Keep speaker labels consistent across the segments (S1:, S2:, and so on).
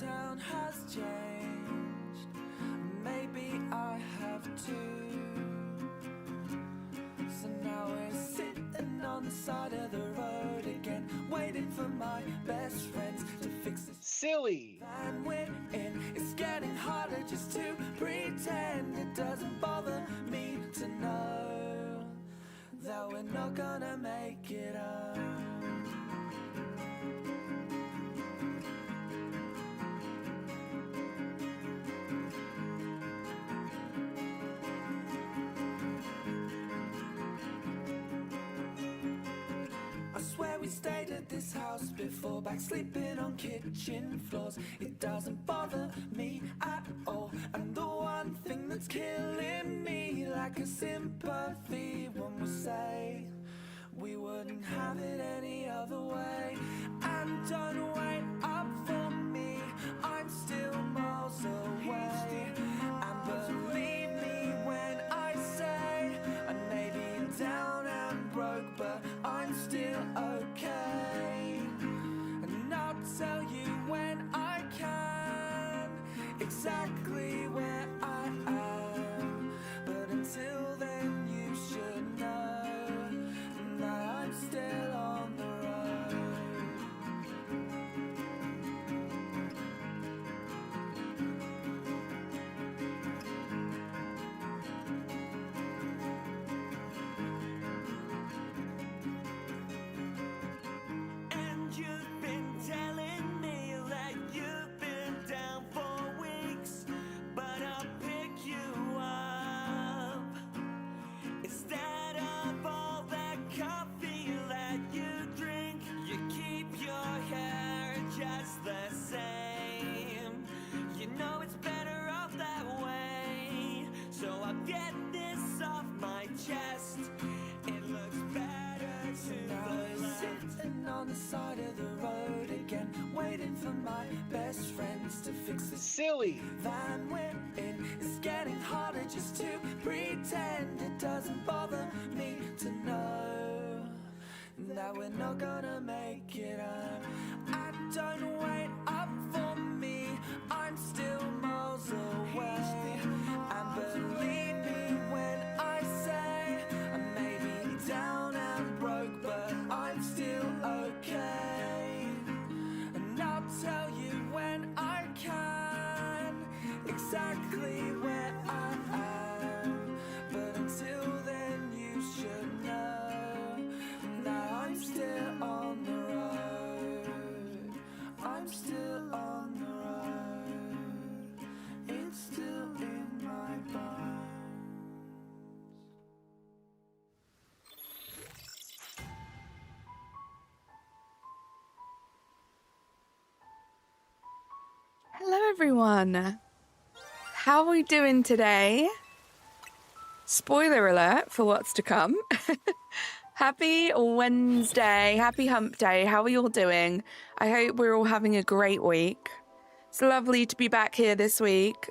S1: town has changed. Maybe I have too. So now we're sitting on the side of the road again, waiting for my best friends to fix this
S2: silly
S1: van we're in. It's getting harder just to pretend. It doesn't bother me to know that we're not gonna make it up. I swear we stayed at this house before, back sleeping on kitchen floors. It doesn't bother me at all. And the one thing that's killing me, like a sympathy, when we say we wouldn't have it any other way. And don't wait up for me, I'm still miles away. And believe me when I say I may be down and broke, but I'm still okay. And I'll tell you when I can exactly where I am. But until then you should know that I'm still on the road. And you've been telling me that you've been down for weeks, but I'll pick you up. Instead of all that coffee that you drink, you keep your hair just the same. You know it's better off that way, so I'll get this off my chest. It looks better to the left. Sitting on the side of the road again, waiting for my best friends to fix this
S2: silly
S1: van we're in. It's getting harder just to pretend. It doesn't bother me to know that we're not gonna make it up. And don't wait up for me, I'm still miles away. And believe me when I say I may be down and broke, but I'm still okay. And I'll tell you when I can exactly where I am. But until then you should know that I'm still on the road. I'm still on the road. It's still in my bones.
S3: Hello everyone. How are we doing today? Spoiler alert for what's to come. Happy Wednesday, happy hump day. How are you all doing? I hope we're all having a great week. It's lovely to be back here this week.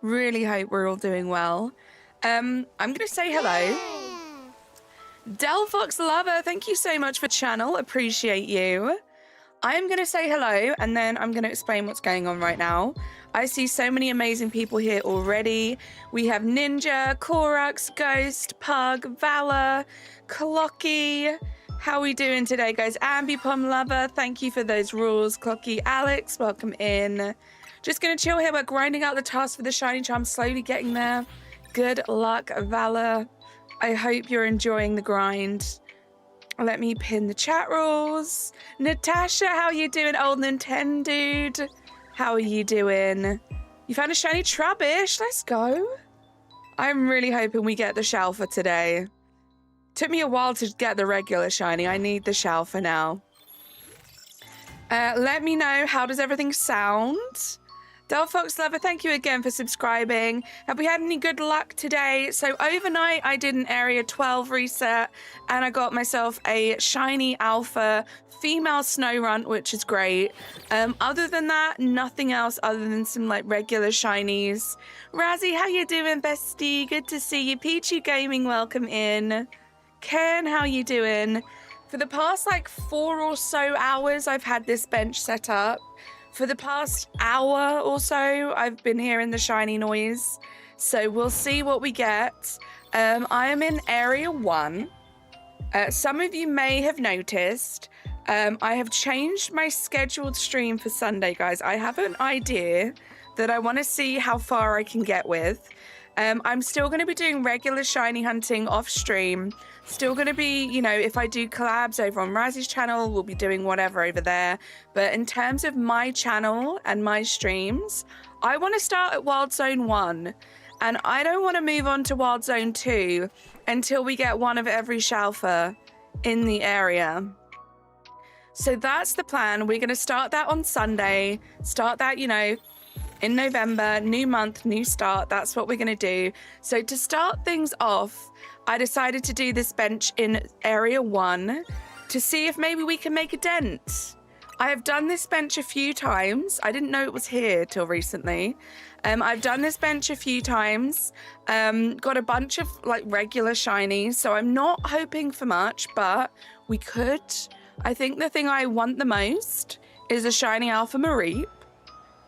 S3: Really hope we're all doing well. I'm gonna say hello. Delphox Lover, thank you so much for channel. Appreciate you. I'm going to say hello and then I'm going to explain what's going on right now. I see so many amazing people here already. We have Ninja, Korux, Ghost, Pug, Valor, Clocky. How are we doing today, guys? Ambipom Lover, thank you for those rules. Clocky, Alex, welcome in. Just going to chill here. We're grinding out the task for the shiny charm, slowly getting there. Good luck, Valor. I hope you're enjoying the grind. Let me pin the chat rules. Natasha, how you doing? Old Nintendo dude. How are you doing? You found a shiny Trubbish. Let's go. I'm really hoping we get the Shalfa today. Took me a while to get the regular shiny. I need the Shalfa now. Let me know, how does everything sound? Delphox Lover, thank you again for subscribing. Have we had any good luck today? So overnight, I did an Area 12 reset, and I got myself a shiny alpha female snow runt, which is great. Other than that, nothing else other than some like regular shinies. Razzie, how you doing, bestie? Good to see you. Peachy Gaming, welcome in. Ken, how you doing? For the past like 4 or so hours, I've had this bench set up For the past hour or so, I've been hearing the shiny noise. So we'll see what we get. I am in Area 1. Some of you may have noticed, I have changed my scheduled stream for Sunday, guys. I have an idea that I want to see how far I can get with. I'm still going to be doing regular shiny hunting off stream. Still going to be, you know, if I do collabs over on Razzy's channel, we'll be doing whatever over there. But in terms of my channel and my streams, I want to start at Wild Zone 1. And I don't want to move on to Wild Zone 2 until we get one of every shalfer in the area. So that's the plan. We're going to start that on Sunday. Start that, you know, in November. New month, new start. That's what we're going to do. So to start things off, I decided to do this bench in Area 1 to see if maybe we can make a dent. I have done this bench a few times. I didn't know it was here till recently. I've done this bench a few times. Got a bunch of like regular shinies, so I'm not hoping for much, but we could. I think the thing I want the most is a shiny Alpha Mareep.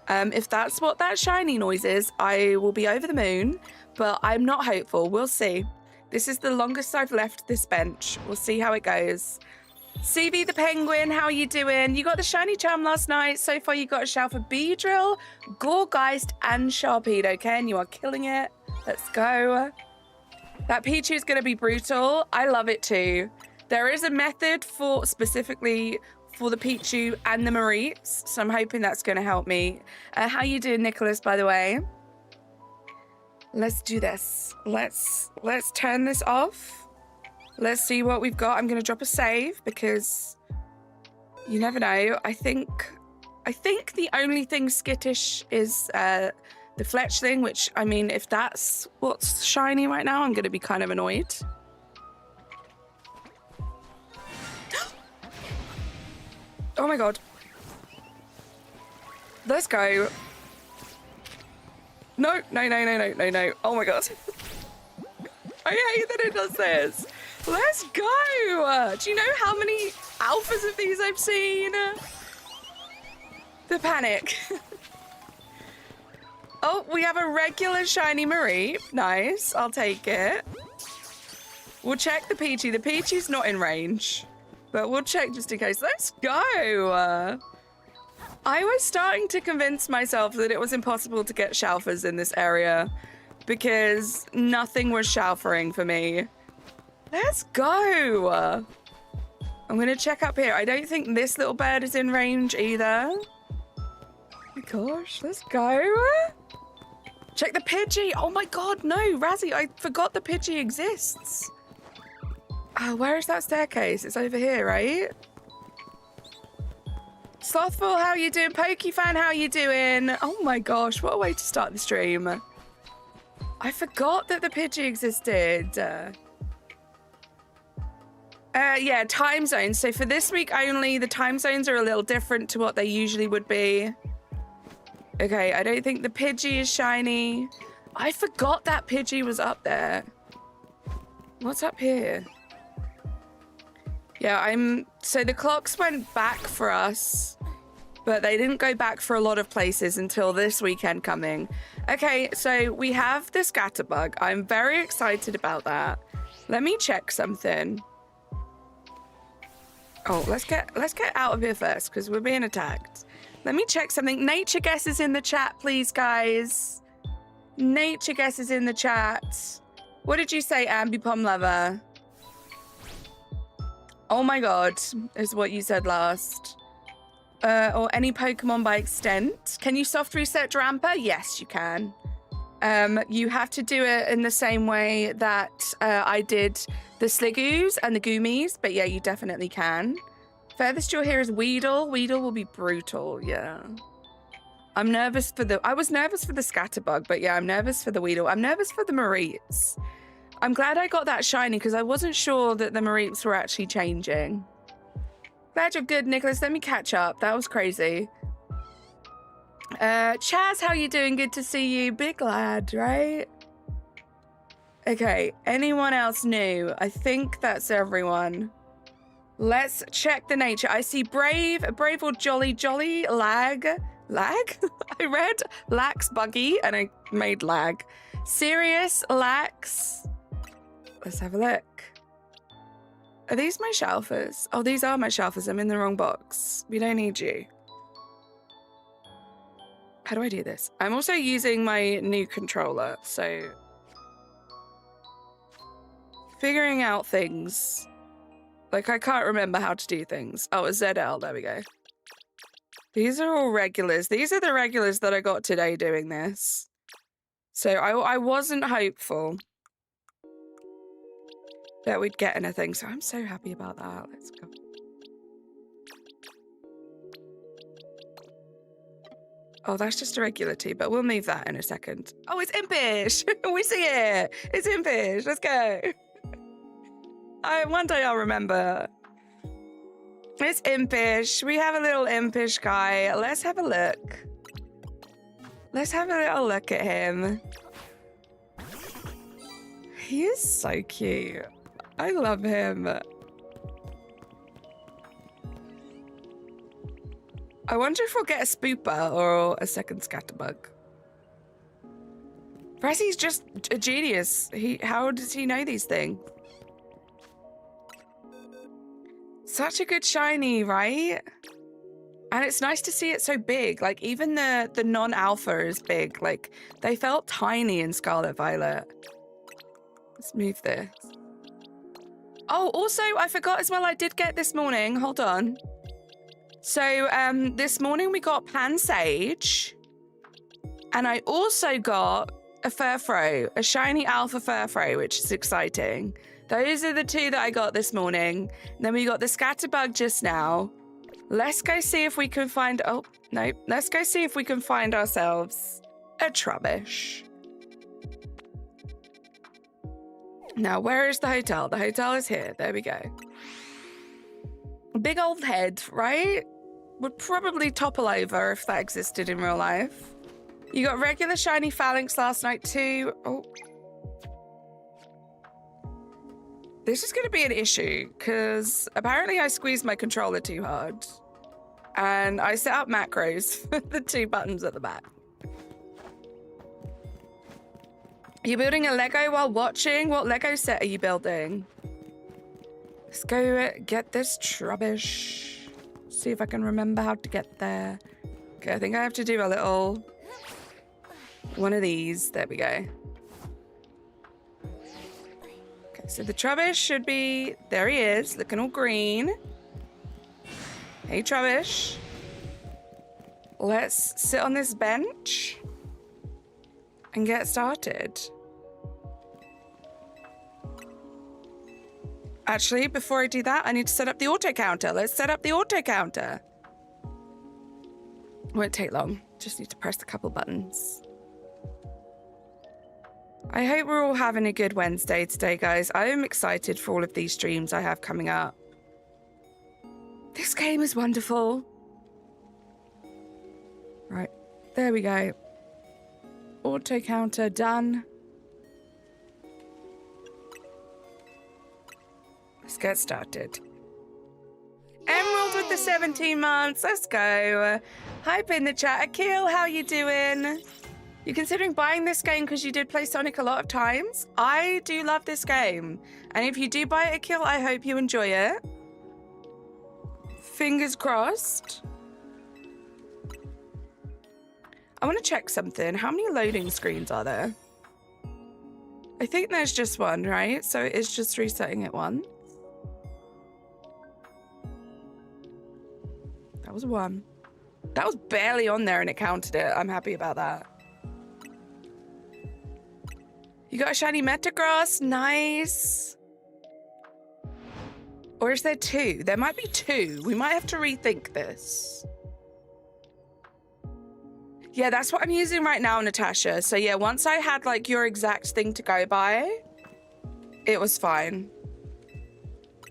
S3: If that's what that shiny noise is, I will be over the moon, but I'm not hopeful. We'll see. This is the longest I've left this bench. We'll see how it goes. CV the Penguin, how are you doing? You got the shiny charm last night. So far you got a Shalfa Beedrill, Gourgeist, and Sharpedo, okay? And you are killing it. Let's go. That Pichu is going to be brutal. I love it too. There is a method for specifically for the Pichu and the Mareeps, so I'm hoping that's going to help me. How you doing, Nicholas, by the way? Let's do this. Let's turn this off. Let's see what we've got. I'm going to drop a save because you never know. I think the only thing skittish is the Fletchling, which, I mean, if that's what's shiny right now, I'm going to be kind of annoyed. Oh my god. Let's go. No. Oh my god. I hate that it does this. Let's go. Do you know how many alphas of these I've seen? The panic. Oh, we have a regular shiny Mareep. Nice. I'll take it. We'll check the Peachy. The Peachy's not in range, but we'll check just in case. Let's go. I was starting to convince myself that it was impossible to get shalfers in this area because nothing was shalfering for me. Let's go. I'm going to check up here. I don't think this little bird is in range either. Oh my gosh, let's go. Check the Pidgey. Oh my god, no, Razzie, I forgot the Pidgey exists. Oh, where is that staircase? It's over here, right? Slothful, how you doing? Pokefan, how you doing? Oh my gosh, what a way to start the stream. I forgot that the Pidgey existed. Yeah, time zones. So for this week only, the time zones are a little different to what they usually would be. Okay, I don't think the Pidgey is shiny. I forgot that Pidgey was up there. What's up here? Yeah, so the clocks went back for us, but they didn't go back for a lot of places until this weekend coming. Okay, so we have the Scatterbug. I'm very excited about that. Let me check something. Oh, let's get out of here first because we're being attacked. Let me check something. Nature Guess is in the chat, please, guys. Nature Guess is in the chat. What did you say, Ambipom Lover? Oh my god, is what you said last. Or any Pokemon by extent. Can you soft reset Drampa? Yes, you can. You have to do it in the same way that I did the Sligoos and the Goomies, but yeah, you definitely can. Furthest you'll hear is Weedle. Weedle will be brutal, yeah. I'm nervous for I was nervous for the Scatterbug, but yeah, I'm nervous for the Weedle. I'm nervous for the Mareeps. I'm glad I got that shiny because I wasn't sure that the Mareeps were actually changing. Glad you're good, Nicholas. Let me catch up. That was crazy. Chaz, how you doing? Good to see you. Big lad, right? Okay, anyone else new? I think that's everyone. Let's check the nature. I see Brave or Jolly, Lag. Lag? I read lax buggy and I made lag. Serious lax. Let's have a look. Are these my shelfers? Oh, these are my shelfers. I'm in the wrong box. We don't need you. How do I do this? I'm also using my new controller, so figuring out things. Like, I can't remember how to do things. Oh, it's ZL. There we go. These are all regulars. These are the regulars that I got today doing this. So I wasn't hopeful that we'd get anything. So I'm so happy about that. Let's go. Oh, that's just a regular tea, but we'll move that in a second. Oh, it's impish. We see it. It's impish. Let's go. One day I'll remember. It's impish. We have a little impish guy. Let's have a look. Let's have a little look at him. He is so cute. I love him. I wonder if we'll get a spooper or a second scatterbug. Razzy's just a genius. How does he know these things? Such a good shiny, right? And it's nice to see it so big. Like, even the non-alpha is big. Like, they felt tiny in Scarlet Violet. Let's move this. Oh, also, I forgot as well, I did get this morning. Hold on. So, this morning we got Pan Sage. And I also got a Furfro, a shiny alpha Furfro, which is exciting. Those are the two that I got this morning. And then we got the Scatterbug just now. Let's go see if we can find... Oh, no. Let's go see if we can find ourselves a Trubbish. Now, where is the hotel? The hotel is here. There we go. Big old head, right? Would probably topple over if that existed in real life. You got regular shiny Phalanx last night too. Oh. This is going to be an issue because apparently I squeezed my controller too hard. And I set up macros for the two buttons at the back. Are you building a Lego while watching? What Lego set are you building? Let's go get this Trubbish. See if I can remember how to get there. Okay, I think I have to do a little... one of these. There we go. Okay, so the Trubbish should be... there he is, looking all green. Hey, Trubbish. Let's sit on this bench and get started. Actually, before I do that, I need to set up the auto counter. Let's set up the auto counter. Won't take long. Just need to press a couple buttons. I hope we're all having a good Wednesday today, guys. I am excited for all of these streams I have coming up. This game is wonderful. Right, there we go. Auto counter done. Let's get started. Emerald with the 17 months. Let's go. Hype in the chat. Akil, how you doing? You considering buying this game because you did play Sonic a lot of times? I do love this game. And if you do buy it, Akil, I hope you enjoy it. Fingers crossed. I want to check something. How many loading screens are there? I think there's just one, right? So it's just resetting it once. That was one. That was barely on there and it counted it. I'm happy about that. You got a shiny Metagross. Nice. Or is there two? There might be two. We might have to rethink this. Yeah, that's what I'm using right now, Natasha. So yeah, once I had like your exact thing to go by, it was fine.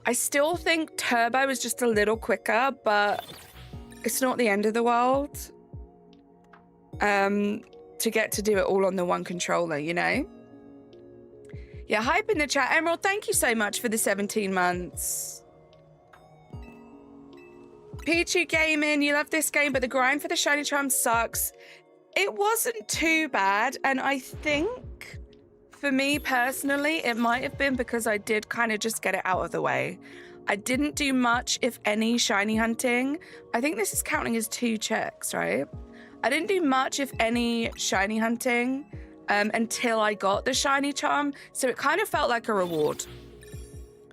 S3: I still think Turbo is just a little quicker, but it's not the end of the world. To get to do it all on the one controller, you know? Yeah, hype in the chat. Emerald, thank you so much for the 17 months. Pichu Gaming, you love this game, but the grind for the shiny charm sucks. It wasn't too bad, and I think for me personally, it might have been because I did kind of just get it out of the way. I didn't do much, if any, shiny hunting. I think this is counting as 2 checks, right? I didn't do much, if any, shiny hunting until I got the shiny charm, so it kind of felt like a reward.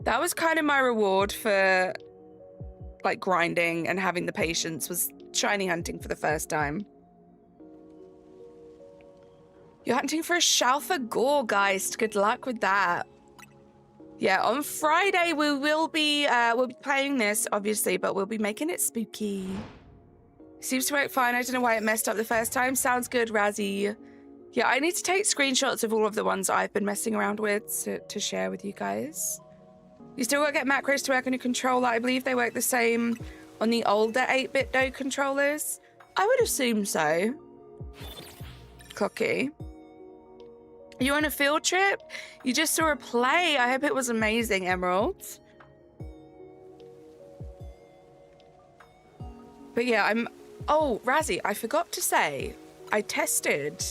S3: That was kind of my reward for like grinding and having the patience, was shiny hunting for the first time. You're hunting for a Shalfa Goregeist. Good luck with that. Yeah, on Friday we'll be playing this, obviously, but we'll be making it spooky. Seems to work fine. I don't know why it messed up the first time. Sounds good, Razzie. Yeah, I need to take screenshots of all of the ones I've been messing around with to share with you guys. You still gotta get macros to work on your controller. I believe they work the same on the older 8-bit though controllers. I would assume so. Cocky. You on a field trip? You just saw a play. I hope it was amazing, Emerald. But yeah, oh, Razzie, I forgot to say, I tested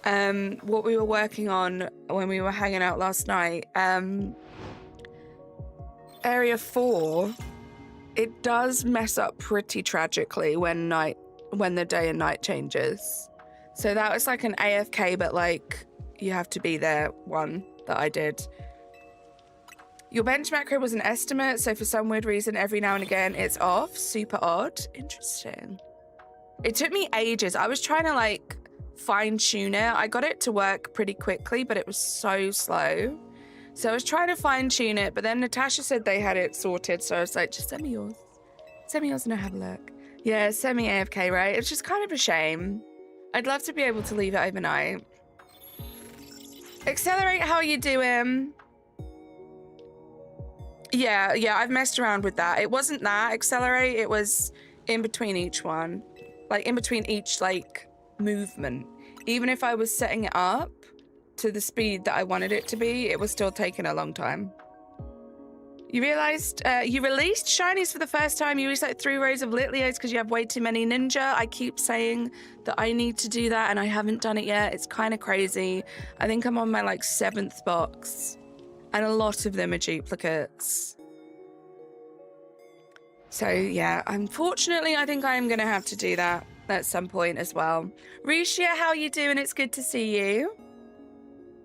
S3: what we were working on when we were hanging out last night. Area 4, it does mess up pretty tragically when the day and night changes. So that was like an AFK, but like you have to be there one that I did. Your bench macro was an estimate, so for some weird reason, every now and again it's off. Super odd. Interesting. It took me ages. I was trying to like fine tune it. I got it to work pretty quickly, but it was so slow. So I was trying to fine tune it, but then Natasha said they had it sorted. So I was like, just send me yours. Send me yours and I'll have a look. Yeah, send me AFK, right? It's just kind of a shame. I'd love to be able to leave it overnight. Accelerate, how are you doing? Yeah, I've messed around with that. It wasn't that Accelerate, it was in between each one. Like in between each like movement. Even if I was setting it up to the speed that I wanted it to be, it was still taking a long time. You realized you released shinies for the first time. You released like 3 rows of Litleos because you have way too many ninja. I keep saying that I need to do that and I haven't done it yet. It's kind of crazy. I think I'm on my like 7th box and a lot of them are duplicates. So yeah, unfortunately, I think I am going to have to do that at some point as well. Risha, how you doing? It's good to see you.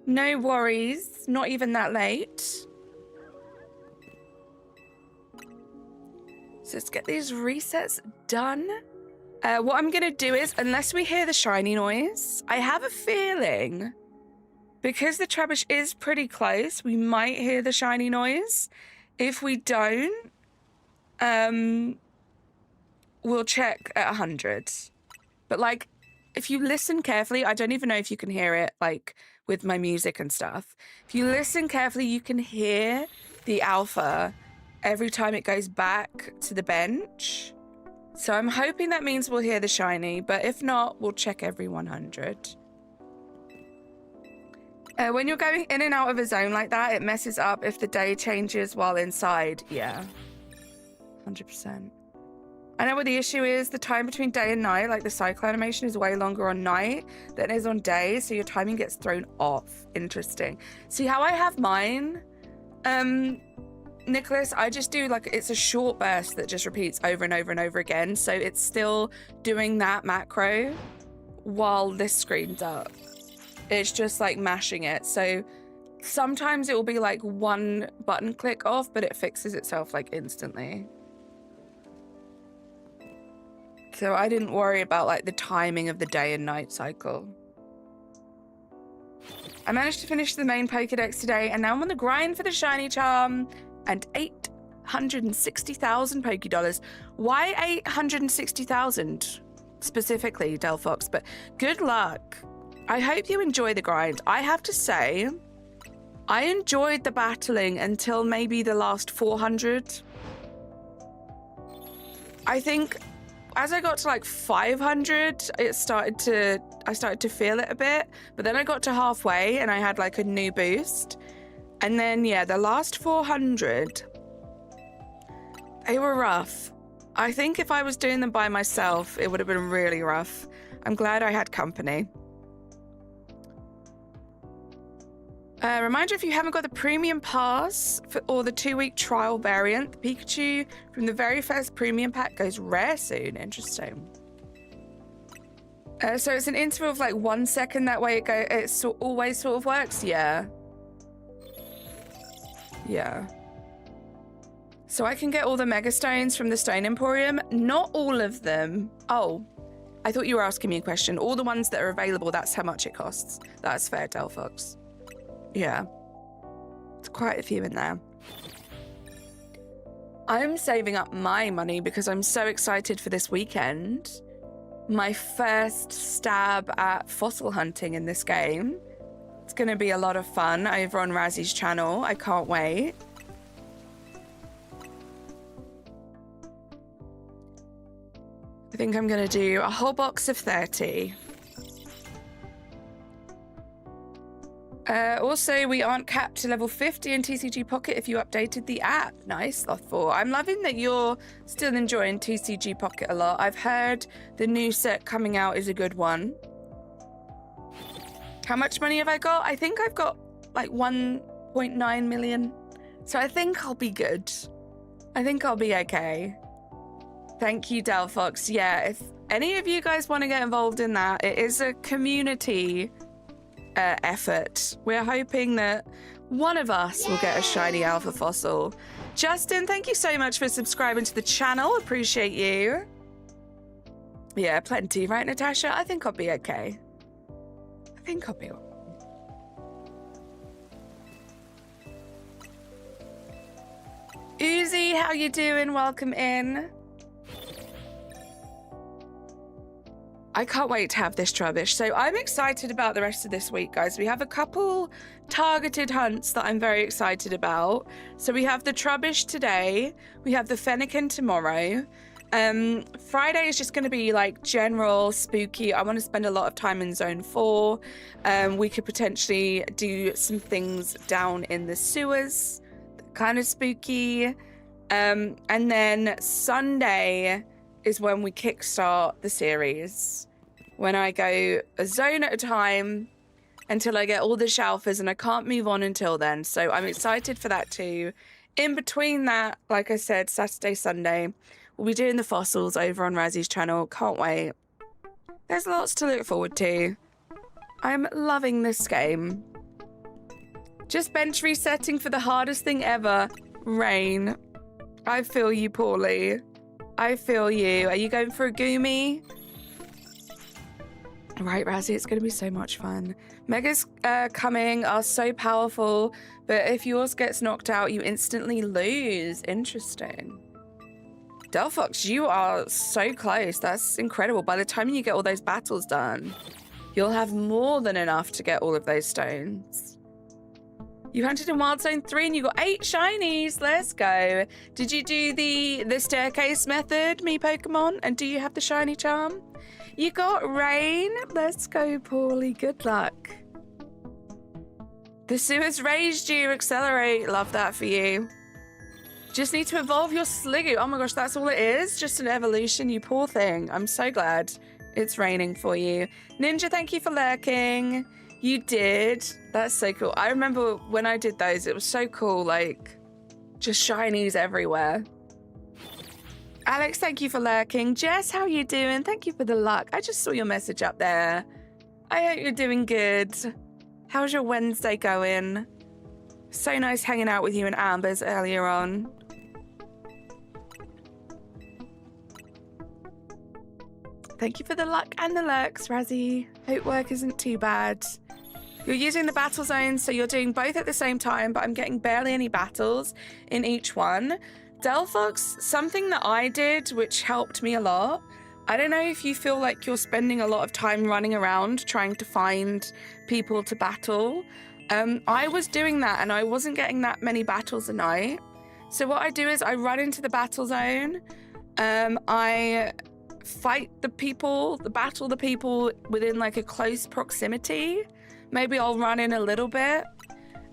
S3: No worries, not even that late. So let's get these resets done. What I'm going to do is, unless we hear the shiny noise, I have a feeling, because the Trubbish is pretty close, we might hear the shiny noise. If we don't, we'll check at 100. But like, if you listen carefully, I don't even know if you can hear it, like with my music and stuff. If you listen carefully, you can hear the alpha every time it goes back to the bench. So I'm hoping that means we'll hear the shiny, but if not, we'll check every 100. When you're going in and out of a zone like that, it messes up if the day changes while inside. Yeah, 100%. I know what the issue is. The time between day and night, like the cycle animation, is way longer on night than it is on day, so your timing gets thrown off. Interesting. See how I have mine? Nicholas, I just do like, it's a short burst that just repeats over and over and over again. So it's still doing that macro while this screen's up. It's just like mashing it. So sometimes it will be like 1 button click off, but it fixes itself like instantly. So I didn't worry about like the timing of the day and night cycle. I managed to finish the main Pokedex today, and now I'm on the grind for the shiny charm and 860,000 Pokedollars. Why 860,000 specifically, Delphox? But good luck. I hope you enjoy the grind. I have to say, I enjoyed the battling until maybe the last 400. I think as I got to like 500, I started to feel it a bit, but then I got to halfway and I had like a new boost. And then, yeah, the last 400, they were rough. I think if I was doing them by myself, it would have been really rough. I'm glad I had company. Reminder, if you haven't got the premium pass or the 2-week trial variant, the Pikachu from the very first premium pack goes rare soon. Interesting. So it's an interval of like 1 second. That way it always sort of works. Yeah. Yeah. So I can get all the Mega Stones from the Stone Emporium. Not all of them. Oh, I thought you were asking me a question. All the ones that are available, that's how much it costs. That's fair, Delphox. Yeah. It's quite a few in there. I'm saving up my money because I'm so excited for this weekend. My first stab at fossil hunting in this game. It's going to be a lot of fun over on Razzy's channel. I can't wait. I think I'm going to do a whole box of 30. Also, we aren't capped to level 50 in TCG Pocket if you updated the app. Nice, Lothful. I'm loving that you're still enjoying TCG Pocket a lot. I've heard the new set coming out is a good one. How much money have I got? I think I've got like 1.9 million. So I think I'll be good. I think I'll be okay. Thank you, Delphox. Yeah, if any of you guys want to get involved in that, it is a community effort. We're hoping that one of us will get a shiny alpha fossil. Justin, thank you so much for subscribing to the channel. Appreciate you. Yeah, plenty, right, Natasha? I think I'll be okay. I think I'll be okay. Uzi, how you doing? Welcome in. I can't wait to have this Trubbish. So I'm excited about the rest of this week, guys. We have a couple targeted hunts that I'm very excited about. So we have the Trubbish today. We have the Fennekin tomorrow. Friday is just going to be like general spooky. I want to spend a lot of time in zone 4. We could potentially do some things down in the sewers, kind of spooky. And then Sunday is when we kickstart the series, when I go a zone at a time until I get all the shelfers, and I can't move on until then. So I'm excited for that too. In between that, like I said, Saturday, Sunday, we'll be doing the fossils over on Razzy's channel. Can't wait. There's lots to look forward to. I'm loving this game. Just bench resetting for the hardest thing ever. Rain. I feel you, Paulie. I feel you. Are you going for a Goomy? Right, Razzie, it's going to be so much fun. Megas coming are so powerful, but if yours gets knocked out, you instantly lose. Interesting. Delphox, you are so close. That's incredible. By the time you get all those battles done, you'll have more than enough to get all of those stones. You hunted in Wild Zone 3 and you got 8 shinies. Let's go. Did you do the staircase method, me Pokemon? And do you have the shiny charm? You got Rain. Let's go, Paulie. Good luck. The sewers raised you. Accelerate. Love that for you. Just need to evolve your Sliggoo. Oh my gosh, that's all it is? Just an evolution, you poor thing. I'm so glad it's raining for you. Ninja, thank you for lurking. You did. That's so cool. I remember when I did those, it was so cool, like, just shinies everywhere. Alex, thank you for lurking. Jess, how you doing? Thank you for the luck. I just saw your message up there. I hope you're doing good. How's your Wednesday going? So nice hanging out with you and Ambers earlier on. Thank you for the luck and the lurks, Razzie. Hope work isn't too bad. You're using the battle zones, so you're doing both at the same time, but I'm getting barely any battles in each one. Delphox, something that I did, which helped me a lot. I don't know if you feel like you're spending a lot of time running around trying to find people to battle. I was doing that and I wasn't getting that many battles a night. So what I do is I run into the battle zone. I fight the people, battle the people within like a close proximity. Maybe I'll run in a little bit.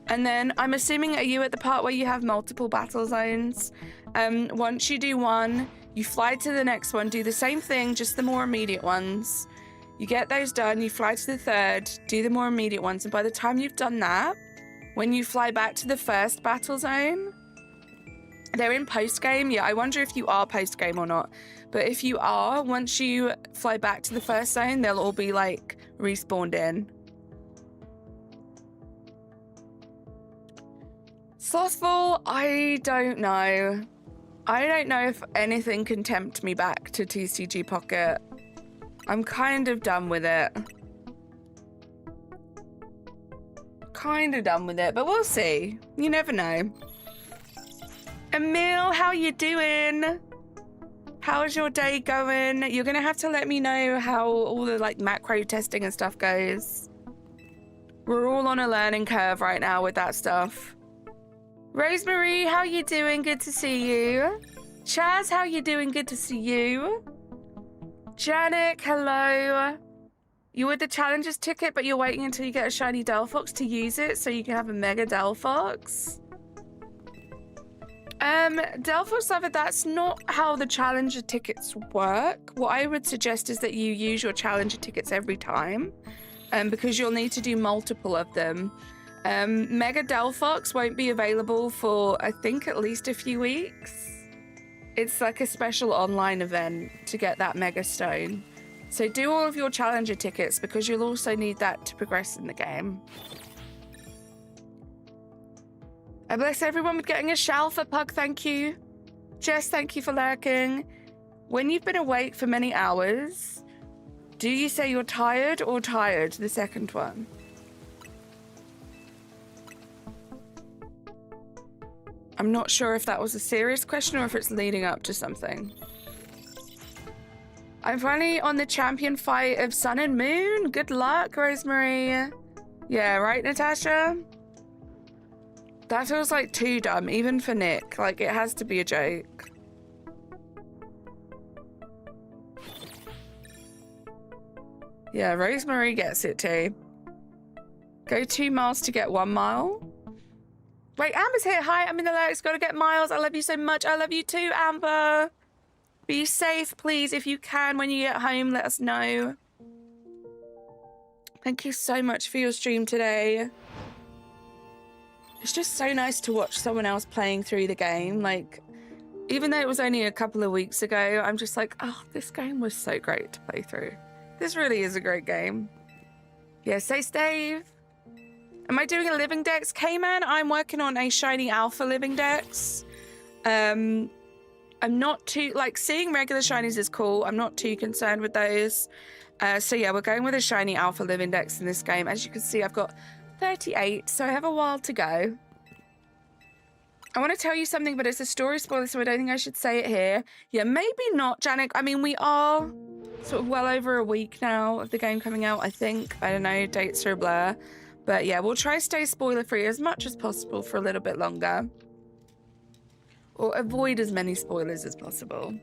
S3: And then I'm assuming, are you at the part where you have multiple battle zones? Once you do one, You fly to the next one, do the same thing, just the more immediate ones. You get those done, you fly to the third, do the more immediate ones, and by the time you've done that, when you fly back to the first battle zone, they're in post-game. Yeah, I wonder if you are post-game or not. But if you are, once you fly back to the first zone, they'll all be like respawned in. Slothful, I don't know. I don't know if anything can tempt me back to TCG Pocket. I'm kind of done with it. Kind of done with it, but we'll see. You never know. Emil, how you doing? How's your day going? You're gonna have to let me know how all the like macro testing and stuff goes. We're all on a learning curve right now with that stuff. Rosemary, how you doing? Good to see you. Chaz, how you doing? Good to see you. Janik, hello. You with the challenges ticket, but you're waiting until you get a shiny Delphox to use it so you can have a mega Delphox. Delphox Lover, that's not how the challenger tickets work. What I would suggest is that you use your challenger tickets every time, because you'll need to do multiple of them. Mega Delphox won't be available for, I think, at least a few weeks. It's like a special online event to get that Mega Stone. So do all of your challenger tickets because you'll also need that to progress in the game. I bless everyone with getting a Shalfa Pug, thank you. Jess, thank you for lurking. When you've been awake for many hours, do you say you're tired or tired, the second one? I'm not sure if that was a serious question or if it's leading up to something. I'm finally on the champion fight of Sun and Moon. Good luck, Rosemary. Yeah, right, Natasha? That feels like too dumb, even for Nick. Like, it has to be a joke. Yeah, Rosemary gets it too. Go 2 miles to get 1 mile. Wait, Amber's here. Hi, I'm in the lyrics. Gotta get Miles. I love you so much. I love you too, Amber. Be safe, please. If you can, when you get home, let us know. Thank you so much for your stream today. It's just so nice to watch someone else playing through the game. Like, even though it was only a couple of weeks ago, I'm just like, oh, this game was so great to play through. This really is a great game. Yeah, say Stave. Am I doing a living dex? K-Man, I'm working on a shiny alpha living dex. I'm not too, like, seeing regular shinies is cool. I'm not too concerned with those. So yeah, we're going with a shiny alpha living dex in this game. As you can see, I've got 38, so I have a while to go. I want to tell you something, but it's a story spoiler, so I don't think I should say it here. Yeah, maybe not, Janik. I mean, we are sort of well over a week now of the game coming out, I think. I don't know, dates are a blur. But yeah, we'll try to stay spoiler-free as much as possible for a little bit longer. Or avoid as many spoilers as possible.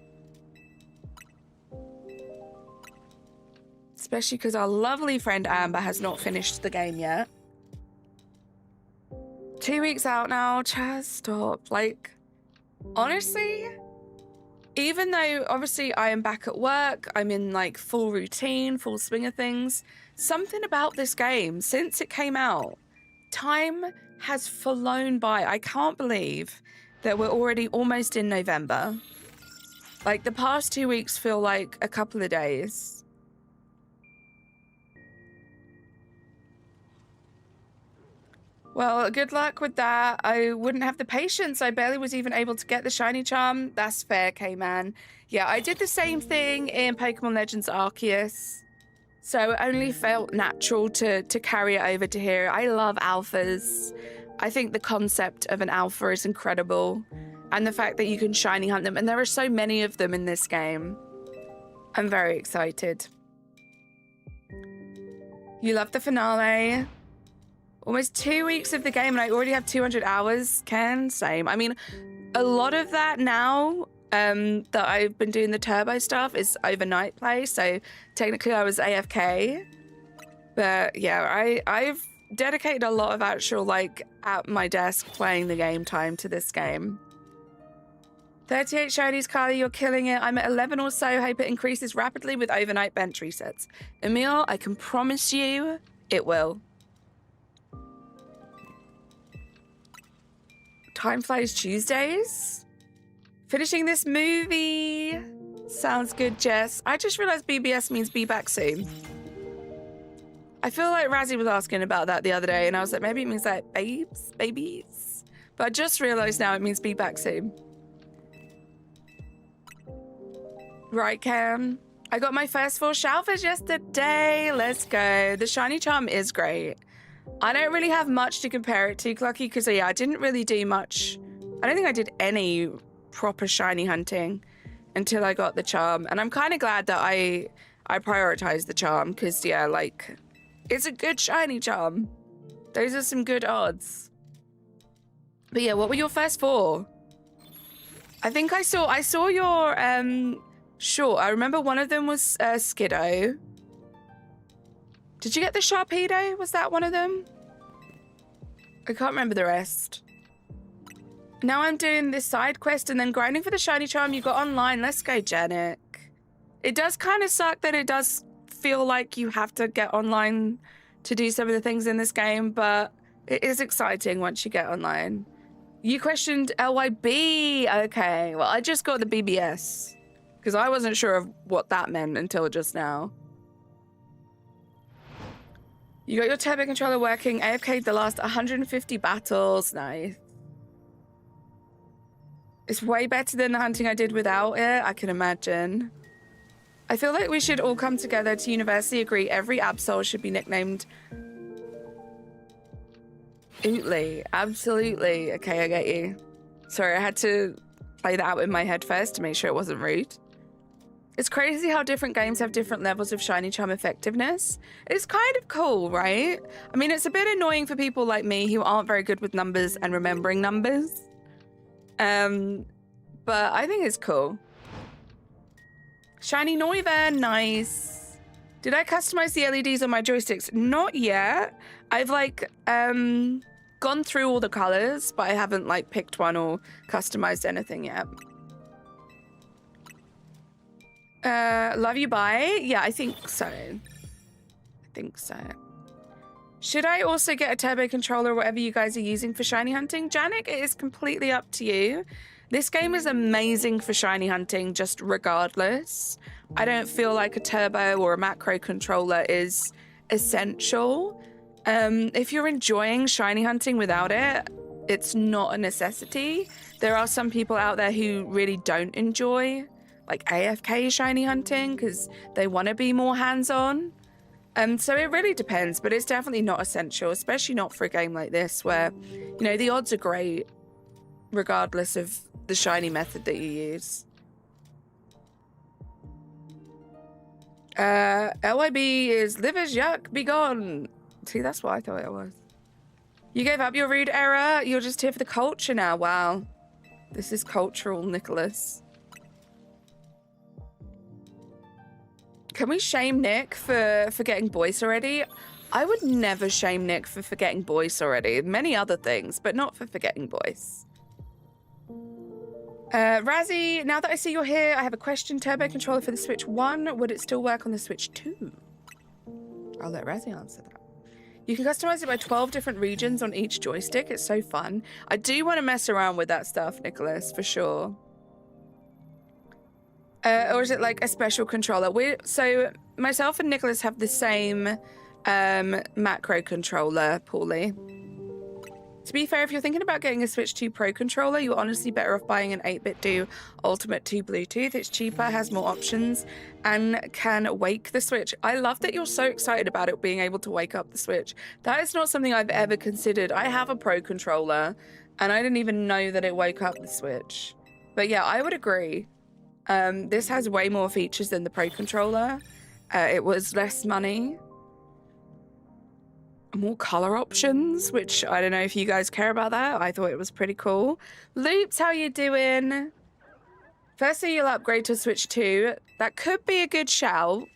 S3: Especially because our lovely friend Amber has not finished the game yet. 2 weeks out now. Chaz, stop. Like, honestly, even though obviously I am back at work, I'm in like full routine, full swing of things, something about this game, since it came out, time has flown by. I can't believe that we're already almost in November. Like, the past 2 weeks feel like a couple of days. Well, good luck with that. I wouldn't have the patience. I barely was even able to get the shiny charm. That's fair, K-Man. Yeah, I did the same thing in Pokemon Legends Arceus. So it only felt natural to carry it over to here. I love alphas. I think the concept of an alpha is incredible. And the fact that you can shiny hunt them. And there are so many of them in this game. I'm very excited. You love the finale. Almost 2 weeks of the game and I already have 200 hours. Ken, same. I mean, a lot of that now that I've been doing the turbo stuff is overnight play. So technically I was AFK. But yeah, I've dedicated a lot of actual, like, at my desk playing the game time to this game. 38 shinies, Carly, you're killing it. I'm at 11 or so. Hope it increases rapidly with overnight bench resets. Emil, I can promise you it will. Time flies Tuesdays. Finishing this movie. Sounds good, Jess. I just realized BBS means be back soon. I feel like Razzie was asking about that the other day, and I was like, maybe it means like babies. But I just realized now it means be back soon. Right, Cam. I got my first 4 shellfish yesterday. Let's go. The shiny charm is great. I don't really have much to compare it to, Clucky, because yeah, I didn't really do much. I don't think I did any proper shiny hunting until I got the charm. And I'm kind of glad that I prioritized the charm because, yeah, like, it's a good shiny charm. Those are some good odds. But yeah, what were your first 4? I think I saw your, sure, I remember one of them was Skiddo. Did you get the Sharpedo? Was that one of them? I can't remember the rest. Now I'm doing this side quest and then grinding for the shiny charm you got online. Let's go, Janik. It does kind of suck that it does feel like you have to get online to do some of the things in this game, but it is exciting once you get online. You questioned LYB. Okay, well, I just got the BBS because I wasn't sure of what that meant until just now. You got your turbo controller working, AFK'd the last 150 battles. Nice. It's way better than the hunting I did without it, I can imagine. I feel like we should all come together to universally agree every Absol should be nicknamed Ootley. Absolutely. Okay, I get you. Sorry, I had to play that out in my head first to make sure it wasn't rude. It's crazy how different games have different levels of shiny charm effectiveness. It's kind of cool, right? I mean, it's a bit annoying for people like me who aren't very good with numbers and remembering numbers. But I think it's cool. Shiny Noiva, nice. Did I customize the LEDs on my joysticks? Not yet. I've like gone through all the colors, but I haven't like picked one or customized anything yet. Love you, bye. Yeah, I think so. Should I also get a turbo controller or whatever you guys are using for shiny hunting? Janik, it is completely up to you. This game is amazing for shiny hunting, just regardless. I don't feel like a turbo or a macro controller is essential. If you're enjoying shiny hunting without it, it's not a necessity. There are some people out there who really don't enjoy like AFK shiny hunting because they want to be more hands-on. So it really depends, but it's definitely not essential, especially not for a game like this where, you know, the odds are great regardless of the shiny method that you use. LYB is live as yuck, be gone. See, that's what I thought it was. You gave up your rude error. You're just here for the culture now. Wow. This is cultural, Nicholas. Can we shame Nick for forgetting Boyce already? I would never shame Nick for forgetting Boyce already. Many other things, but not for forgetting Boyce. Razzie, now that I see you're here, I have a question. Turbo controller for the Switch 1. Would it still work on the Switch 2? I'll let Razzie answer that. You can customize it by 12 different regions on each joystick. It's so fun. I do want to mess around with that stuff, Nicholas, for sure. Or is it like a special controller? So myself and Nicholas have the same macro controller, Paulie. To be fair, if you're thinking about getting a Switch 2 Pro controller, you're honestly better off buying an 8-bit Do Ultimate 2 Bluetooth. It's cheaper, has more options, and can wake the Switch. I love that you're so excited about it being able to wake up the Switch. That is not something I've ever considered. I have a Pro controller, and I didn't even know that it woke up the Switch. But yeah, I would agree. This has way more features than the Pro controller. It was less money. More color options, which I don't know if you guys care about that. I thought it was pretty cool. Loops, how you doing? Firstly, you'll upgrade to Switch 2. That could be a good shout.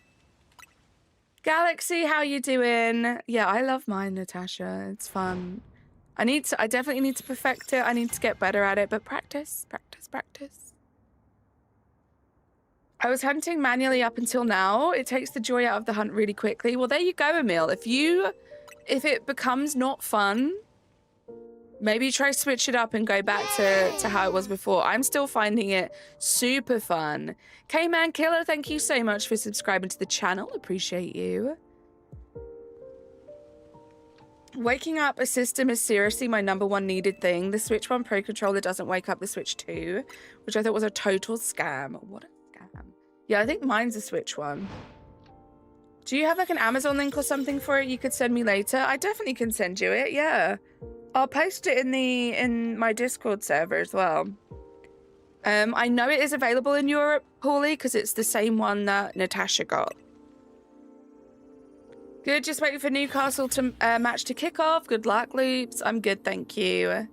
S3: Galaxy, how you doing? Yeah, I love mine, Natasha. It's fun. I definitely need to perfect it. I need to get better at it, but practice. I was hunting manually up until now. It takes the joy out of the hunt really quickly. Well, there you go, Emil. If it becomes not fun, maybe try switch it up and go back to how it was before. I'm still finding it super fun. K-Man Killer, thank you so much for subscribing to the channel. Appreciate you. Waking up a system is seriously my #1 needed thing. The Switch 1 Pro controller doesn't wake up the Switch 2, which I thought was a total scam. What a scam. Yeah, I think mine's a Switch 1. Do you have like an Amazon link or something for it you could send me later? I definitely can send you it, yeah. I'll post it in my Discord server as well. I know it is available in Europe, Paulie, because it's the same one that Natasha got. Good, just waiting for Newcastle to match to kick off. Good luck, Loops. I'm good, thank you.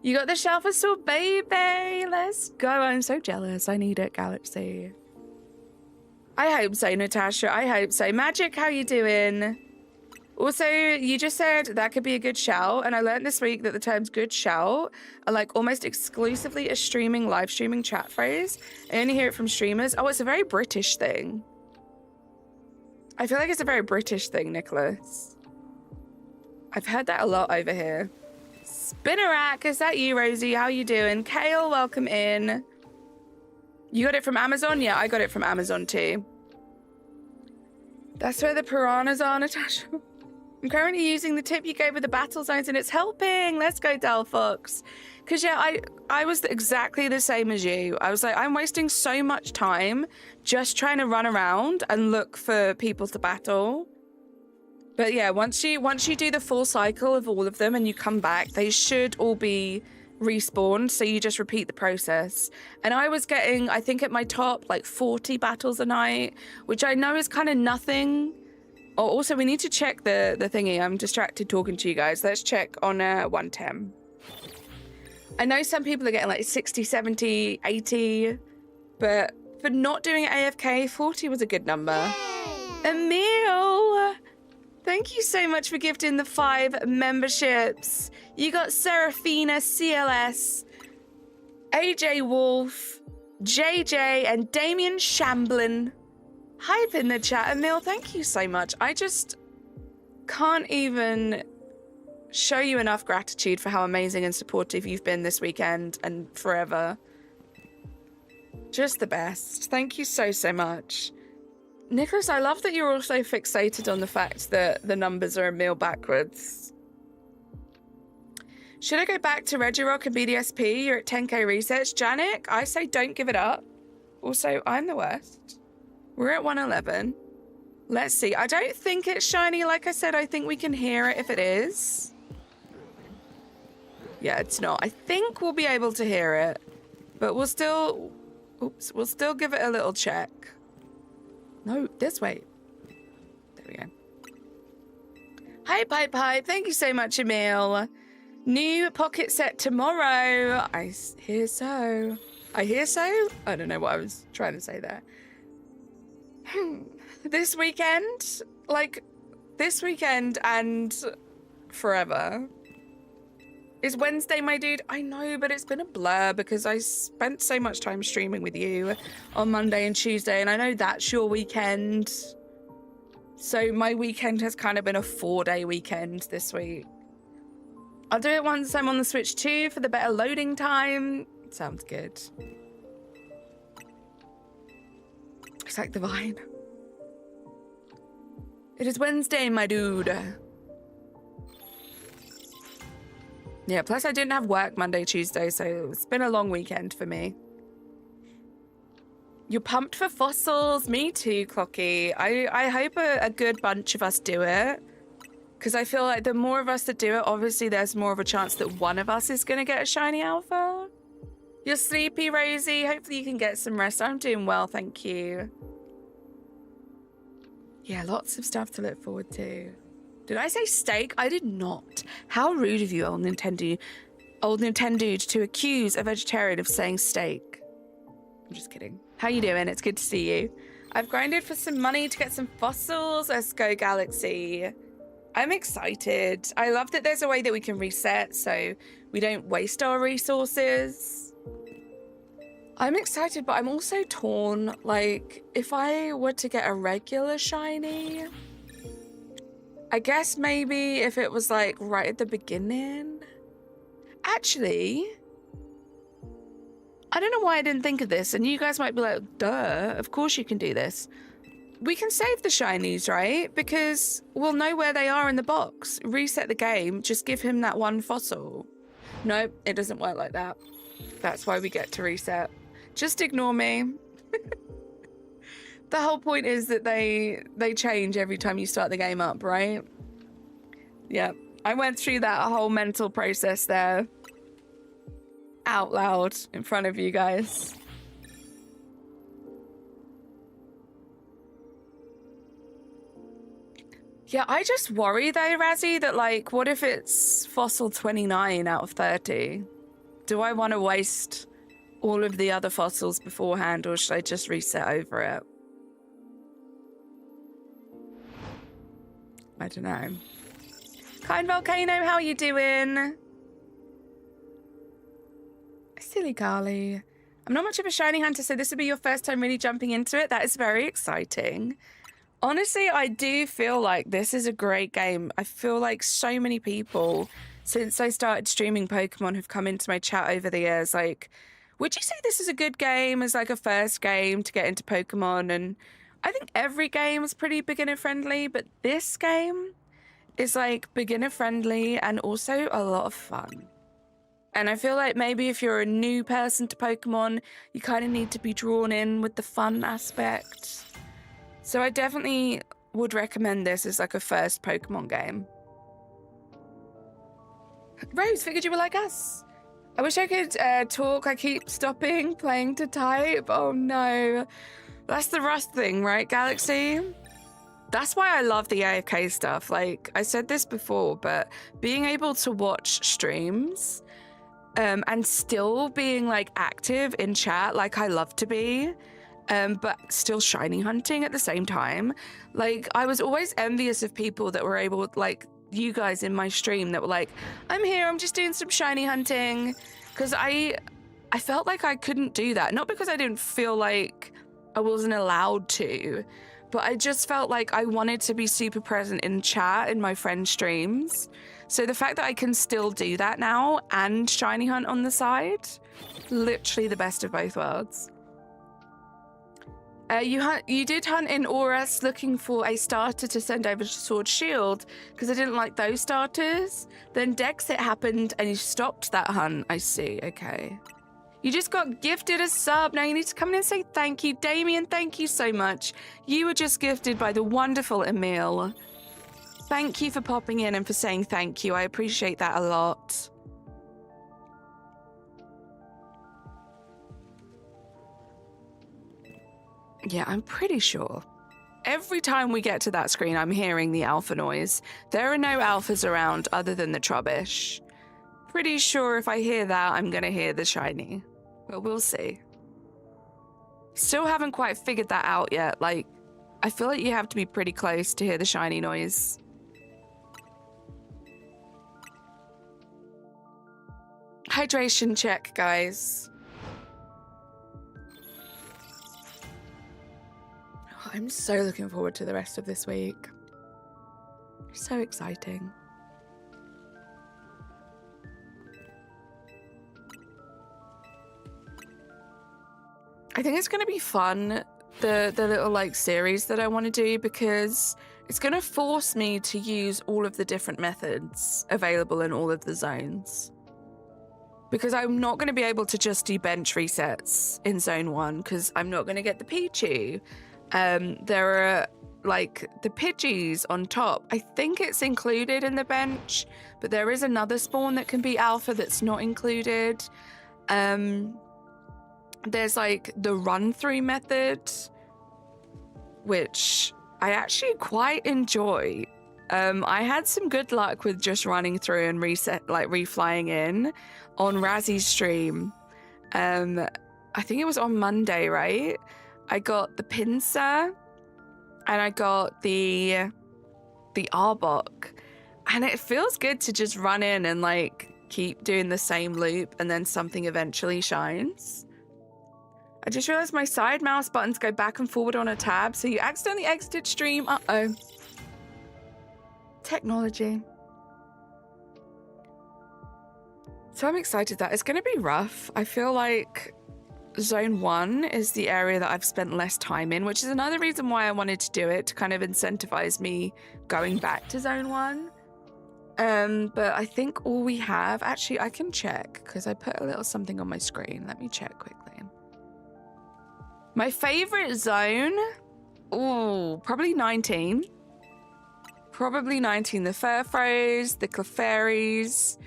S3: You got the shelf assault, baby. Let's go. I'm so jealous. I need it, Galaxy. I hope so, Natasha. I hope so. Magic, how you doing? Also, you just said that could be a good shout, and I learned this week that the terms good shout are like almost exclusively a live streaming chat phrase. I only hear it from streamers. Oh, it's a very British thing. I feel like it's a very British thing, Nicholas. I've heard that a lot over here. Spinnerack, is that you, Rosie? How you doing? Kale, welcome in. You got it from Amazon? Yeah, I got it from Amazon too. That's where the piranhas are, Natasha. I'm currently using the tip you gave with the battle zones and it's helping. Let's go, Delphox. Because, yeah, I was exactly the same as you. I was like, I'm wasting so much time just trying to run around and look for people to battle. But, yeah, once you do the full cycle of all of them and you come back, they should all be respawned. So you just repeat the process. And I was getting, I think at my top, like 40 battles a night, which I know is kind of nothing. Oh, also, we need to check the thingy. I'm distracted talking to you guys. Let's check on 110. I know some people are getting like 60, 70, 80, but for not doing it AFK, 40 was a good number. Emil, thank you so much for gifting the 5 memberships. You got Serafina, CLS, AJ Wolf, JJ, and Damien Shamblin. Hype in the chat. Emil, thank you so much. I just can't even show you enough gratitude for how amazing and supportive you've been this weekend and forever. Just the best. Thank you so, so much. Nicholas, I love that you're also fixated on the fact that the numbers are Emil backwards. Should I go back to Regirock and BDSP? You're at 10k research. Janik, I say don't give it up. Also, I'm the worst. We're at 111. Let's see. I don't think it's shiny. Like I said, I think we can hear it if it is. Yeah, it's not. I think we'll be able to hear it. But we'll still... Oops. We'll still give it a little check. No, this way. There we go. Hype, hype, hype. Thank you so much, Emil. New pocket set tomorrow. I hear so. I hear so? I don't know what I was trying to say there. This weekend? Like, this weekend and forever. Is Wednesday, my dude? I know, but it's been a blur because I spent so much time streaming with you on Monday and Tuesday, and I know that's your weekend. So my weekend has kind of been a 4-day weekend this week. I'll do it once I'm on the Switch too for the better loading time. Sounds good. It's like the vine. It is Wednesday, my dude. Yeah, plus I didn't have work Monday, Tuesday, so it's been a long weekend for me. You're pumped for fossils? Me too, Clocky. I hope a good bunch of us do it. Because I feel like the more of us that do it, obviously there's more of a chance that one of us is going to get a shiny alpha. You're sleepy, Rosie. Hopefully you can get some rest. I'm doing well, thank you. Yeah, lots of stuff to look forward to. Did I say steak? I did not. How rude of you, old Nintendo to accuse a vegetarian of saying steak. I'm just kidding. How you doing? It's good to see you. I've grinded for some money to get some fossils. Let's go, Galaxy. I'm excited. I love that there's a way that we can reset so we don't waste our resources. I'm excited, but I'm also torn. Like, if I were to get a regular shiny, I guess maybe if it was like right at the beginning. Actually, I don't know why I didn't think of this, and you guys might be like, duh, of course you can do this. We can save the shinies, right? Because we'll know where they are in the box. Reset the game, just give him that one fossil. Nope, it doesn't work like that. That's why we get to reset. Just ignore me. The whole point is that they change every time you start the game up, right? Yeah, I went through that whole mental process there out loud in front of you guys. Yeah, I just worry though, Razzie, that like, what if it's fossil 29 out of 30? Do I want to waste all of the other fossils beforehand, or should I just reset over it? I don't know. Kind Volcano, how you doing? Silly Carly. I'm not much of a shiny hunter, so this would be your first time really jumping into it. That is very exciting. Honestly, I do feel like this is a great game. I feel like so many people, since I started streaming Pokemon, have come into my chat over the years. Like, would you say this is a good game as like a first game to get into Pokemon? And I think every game is pretty beginner friendly, but this game is like beginner friendly and also a lot of fun. And I feel like maybe if you're a new person to Pokemon, you kind of need to be drawn in with the fun aspect. So I definitely would recommend this as like a first Pokemon game. Rose, figured you were like us. I wish I could talk. I keep stopping playing to type. Oh no. That's the Rust thing, right, Galaxy? That's why I love the AFK stuff. Like, I said this before, but being able to watch streams and still being like active in chat like I love to be, but still shiny hunting at the same time. Like, I was always envious of people that were able, like you guys in my stream, that were like, I'm here, I'm just doing some shiny hunting. Because I felt like I couldn't do that. Not because I didn't feel like I wasn't allowed to, but I just felt like I wanted to be super present in chat in my friends' streams. So the fact that I can still do that now and shiny hunt on the side, literally the best of both worlds. You did hunt in Auras looking for a starter to send over to Sword Shield because I didn't like those starters. Then Dexit happened and you stopped that hunt. I see, okay. You just got gifted a sub. Now you need to come in and say thank you. Damien, thank you so much. You were just gifted by the wonderful Emil. Thank you for popping in and for saying thank you. I appreciate that a lot. Yeah, I'm pretty sure. Every time we get to that screen, I'm hearing the alpha noise. There are no alphas around other than the Trubbish. Pretty sure if I hear that, I'm gonna hear the shiny. But we'll see. Still haven't quite figured that out yet. Like, I feel like you have to be pretty close to hear the shiny noise. Hydration check, guys. I'm so looking forward to the rest of this week. So exciting. I think it's going to be fun, the little like series that I want to do, because it's going to force me to use all of the different methods available in all of the zones. Because I'm not going to be able to just do bench resets in zone 1 because I'm not going to get the Pichu. There are like the Pidgeys on top. I think it's included in the bench, but there is another spawn that can be alpha that's not included. There's like the run through method, which I actually quite enjoy. I had some good luck with just running through and reflying in on Razzie's stream. I think it was on Monday, right? I got the Pinsir and I got the Arbok, and it feels good to just run in and like keep doing the same loop and then something eventually shines. I just realized my side mouse buttons go back and forward on a tab, so you accidentally exited stream. Uh-oh. Technology. So I'm excited that it's going to be rough. I feel like Zone 1 is the area that I've spent less time in, which is another reason why I wanted to do it, to kind of incentivize me going back to Zone 1. But I think all we have... Actually, I can check, because I put a little something on my screen. Let me check quickly. My favorite zone? Ooh, probably 19. Probably 19. The Furfrows, the Clefairies.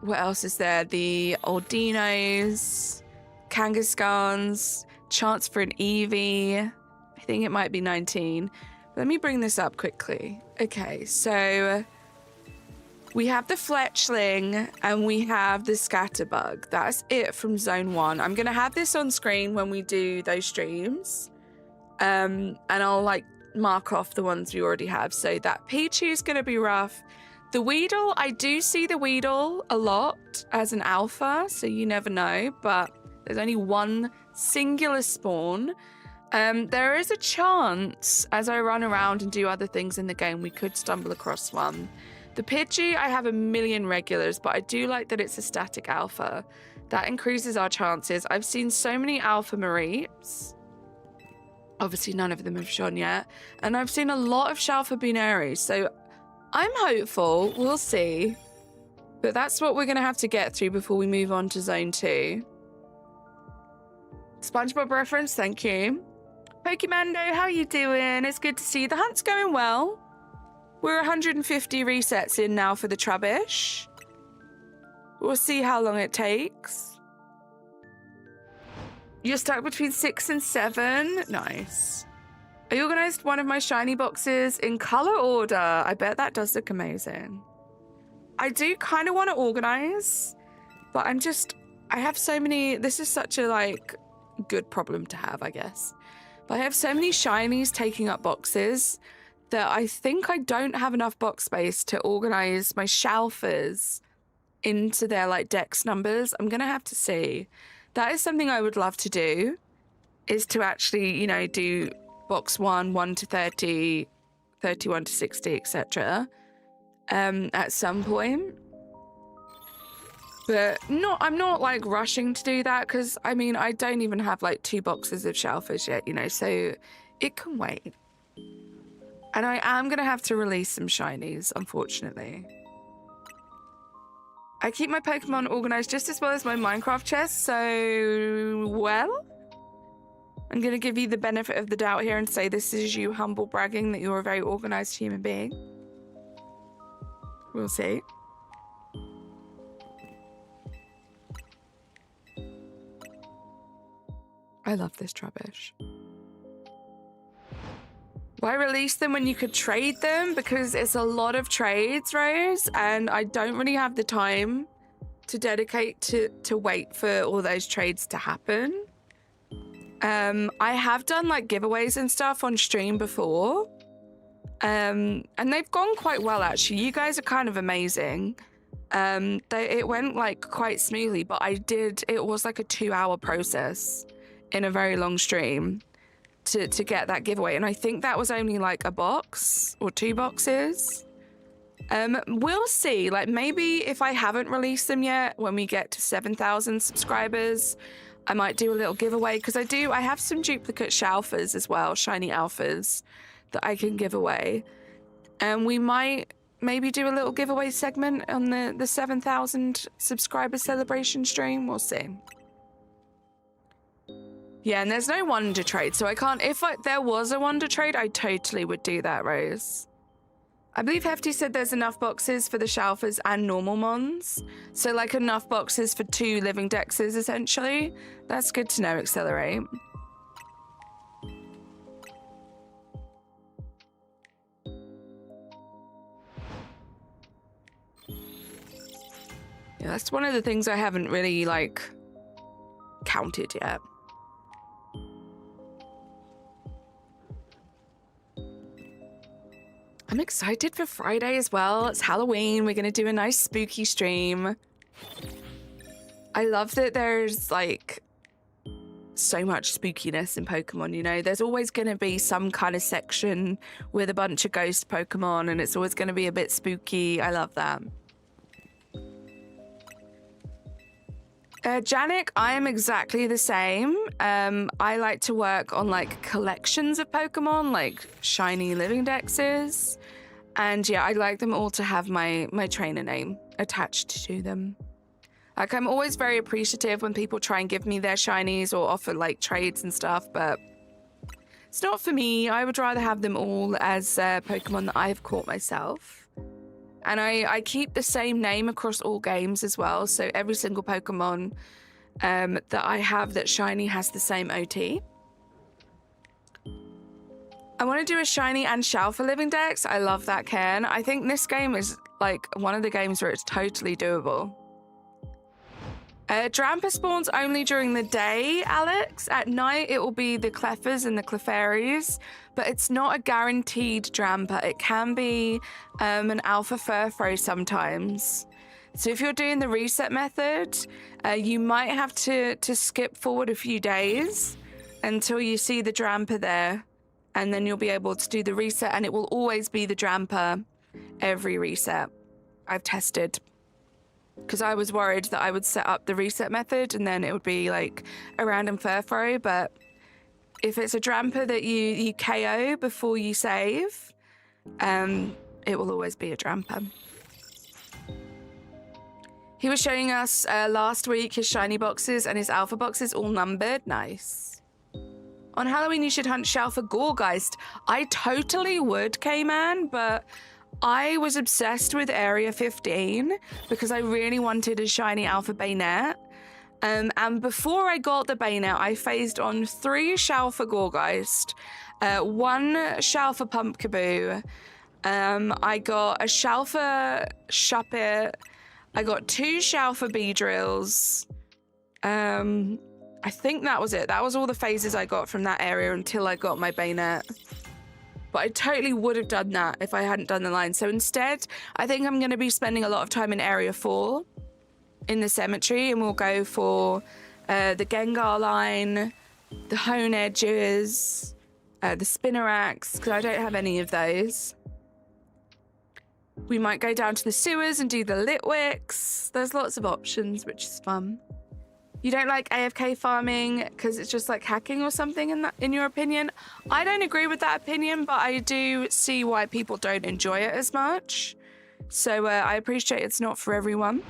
S3: What else is there? The Aldinos, Kangaskhan's, chance for an Eevee. I think it might be 19. Let me bring this up quickly. Okay, so we have the Fletchling and we have the Scatterbug. That's it from Zone 1. I'm going to have this on screen when we do those streams. And I'll like mark off the ones we already have. So that Pichu's going to be rough. The Weedle, I do see the Weedle a lot as an alpha, so you never know, but there's only one singular spawn. There is a chance, as I run around and do other things in the game, we could stumble across one. The Pidgey, I have a million regulars, but I do like that it's a static alpha. That increases our chances. I've seen so many alpha Mareeps. Obviously, none of them have shone yet. And I've seen a lot of Shalfa Bunearies, so I'm hopeful. We'll see. But that's what we're going to have to get through before we move on to Zone 2. SpongeBob reference, thank you. Pokemando, how you doing? It's good to see you. The hunt's going well. We're 150 resets in now for the Trubbish. We'll see how long it takes. You're stuck between 6 and 7. Nice. I organised one of my shiny boxes in colour order. I bet that does look amazing. I do kind of want to organise, but I have so many... This is such a, like, good problem to have, I guess. But I have so many shinies taking up boxes that I think I don't have enough box space to organise my shelfers into their, like, dex numbers. I'm going to have to see. That is something I would love to do, is to actually, you know, do box 1 to 30, 31 to 60, etc. At some point. But I'm not like rushing to do that, because I mean, I don't even have like 2 boxes of shelfers yet, you know, so it can wait. And I am going to have to release some shinies, unfortunately. I keep my Pokemon organized just as well as my Minecraft chest, so, well, I'm going to give you the benefit of the doubt here and say this is you humble bragging that you're a very organized human being. We'll see. I love this Trubbish. Why release them when you could trade them? Because it's a lot of trades, Rose, and I don't really have the time to dedicate to wait for all those trades to happen. I have done like giveaways and stuff on stream before, and they've gone quite well actually. You guys are kind of amazing. It went like quite smoothly, but it was like a 2-hour process in a very long stream to get that giveaway, and I think that was only like a box or 2 boxes. We'll see, like maybe if I haven't released them yet, when we get to 7,000 subscribers, I might do a little giveaway, because I have some duplicate shalfers as well, shiny alphas, that I can give away. And we might maybe do a little giveaway segment on the 7,000 subscriber celebration stream. We'll see. Yeah, and there's no wonder trade, so I can't... If there was a wonder trade, I totally would do that, Rose. I believe Hefty said there's enough boxes for the shelfers and normal mons. So, like, enough boxes for 2 living dexes, essentially. That's good to know, Accelerate. Yeah, that's one of the things I haven't really, like, counted yet. I'm excited for Friday as well. It's Halloween. We're going to do a nice spooky stream. I love that there's like so much spookiness in Pokemon, you know? There's always going to be some kind of section with a bunch of ghost Pokemon, and it's always going to be a bit spooky. I love that. Janik, I am exactly the same. I like to work on like collections of Pokemon, like shiny living dexes. And yeah, I like them all to have my trainer name attached to them. Like, I'm always very appreciative when people try and give me their shinies or offer like trades and stuff, but it's not for me. I would rather have them all as Pokemon that I've caught myself. And I keep the same name across all games as well. So every single Pokemon that I have that's shiny has the same OT. I want to do a shiny and Shalfa living dex. I love that, Ken. I think this game is like one of the games where it's totally doable. Drampa spawns only during the day, Alex. At night, it will be the Cleffers and the Clefairies, but it's not a guaranteed Drampa. It can be an Alpha Furfrou sometimes. So if you're doing the reset method, you might have to skip forward a few days until you see the Drampa there, and then you'll be able to do the reset, and it will always be the Drampa every reset. I've tested. Because I was worried that I would set up the reset method and then it would be like a random Furfrou, but if it's a Drampa that you KO before you save, it will always be a Drampa. He was showing us last week his shiny boxes and his alpha boxes all numbered. Nice. On Halloween, you should hunt Shalfa Gorgeist. I totally would, K-Man, but I was obsessed with Area 15 because I really wanted a shiny Alpha Bayonet. And before I got the Bayonet, I phased on 3 Shalfa Gorgeist, 1 Shalfa Pumpkaboo, I got a Shalfa Shuppet, I got 2 Shalfa Beedrills. I think that was it. That was all the phases I got from that area until I got my Bayonet. But I totally would have done that if I hadn't done the line. So instead, I think I'm going to be spending a lot of time in Area 4 in the cemetery, and we'll go for the Gengar line, the Hone Edges, the Spinnerax, because I don't have any of those. We might go down to the sewers and do the Litwicks. There's lots of options, which is fun. You don't like AFK farming because it's just like hacking or something in your opinion? I don't agree with that opinion, but I do see why people don't enjoy it as much. So I appreciate it's not for everyone.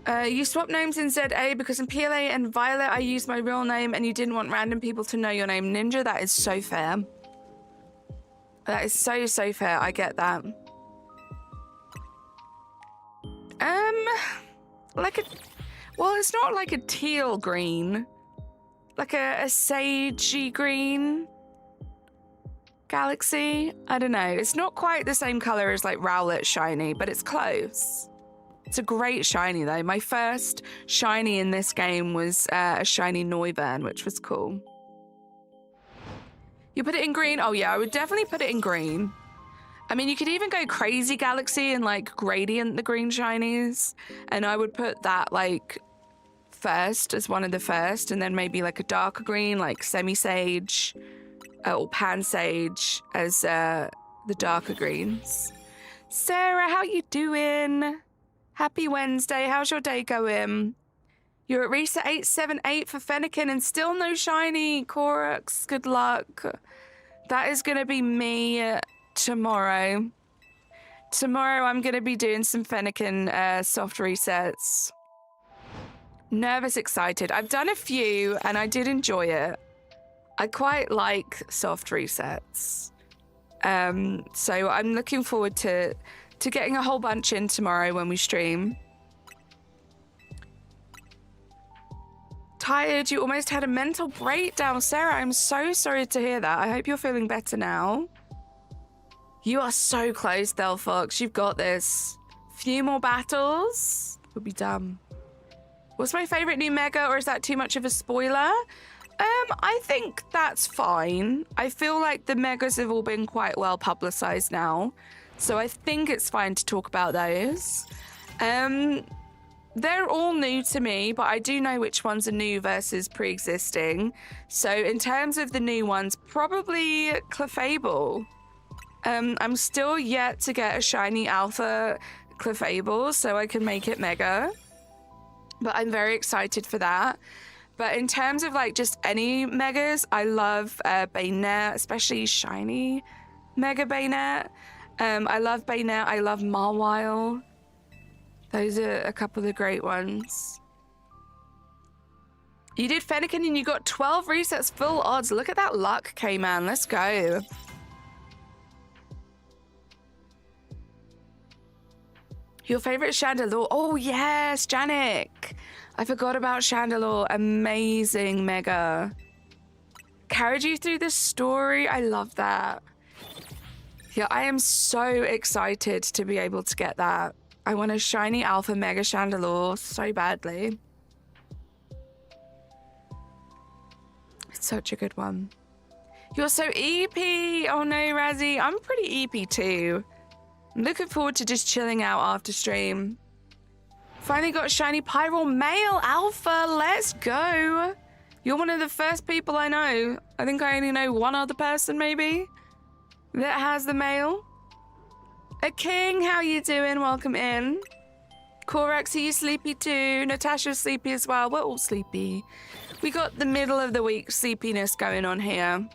S3: You swapped names in ZA because in PLA and Violet I used my real name and you didn't want random people to know your name. Ninja, that is so fair. That is so fair. I get that. Well, it's not like a teal green. Like a sagey green galaxy. I don't know. It's not quite the same color as like Rowlet shiny, but it's close. It's a great shiny though. My first shiny in this game was a shiny Noivern, which was cool. You put it in green? Oh yeah, I would definitely put it in green. I mean, you could even go crazy galaxy and like gradient the green shinies, and I would put that like first as one of the first, and then maybe like a darker green like semi-sage or pan-sage as the darker greens. Sarah, how you doing? Happy Wednesday. How's your day going? You're at Reset 878 for Fennekin and still no shiny. Korux, good luck. That is going to be me tomorrow. Tomorrow I'm going to be doing some Fennekin soft resets. Nervous, excited. I've done a few and I did enjoy it. I quite like soft resets. So I'm looking forward to getting a whole bunch in tomorrow when we stream. Tired? You almost had a mental breakdown. Sarah, I'm so sorry to hear that. I hope you're feeling better now. You are so close, Delphox. You've got this. Few more battles. We'll be done. What's my favorite new Mega, or is that too much of a spoiler? I think that's fine. I feel like the Megas have all been quite well publicized now. So I think it's fine to talk about those. They're all new to me, but I do know which ones are new versus pre-existing. So in terms of the new ones, probably Clefable. I'm still yet to get a shiny alpha Clefable so I can make it mega, but I'm very excited for that. But in terms of like just any megas, I love Bayonet, especially shiny mega Bayonet. I love Bayonet, I love Marwile. Those are a couple of the great ones. You did Fennekin and you got 12 resets full odds. Look at that luck, K-Man. Let's go. Your favorite Chandelure? Oh, yes, Janik. I forgot about Chandelure. Amazing mega. Carried you through the story. I love that. Yeah, I am so excited to be able to get that. I want a shiny alpha mega Chandelure so badly. It's such a good one. You're so EP. Oh no, Razzie. I'm pretty EP too. I'm looking forward to just chilling out after stream. Finally got a shiny Pyro male alpha. Let's go. You're one of the first people I know. I think I only know one other person maybe that has the male. A King, how you doing? Welcome in. Korax, are you sleepy too? Natasha's sleepy as well. We're all sleepy. We got the middle of the week sleepiness going on here.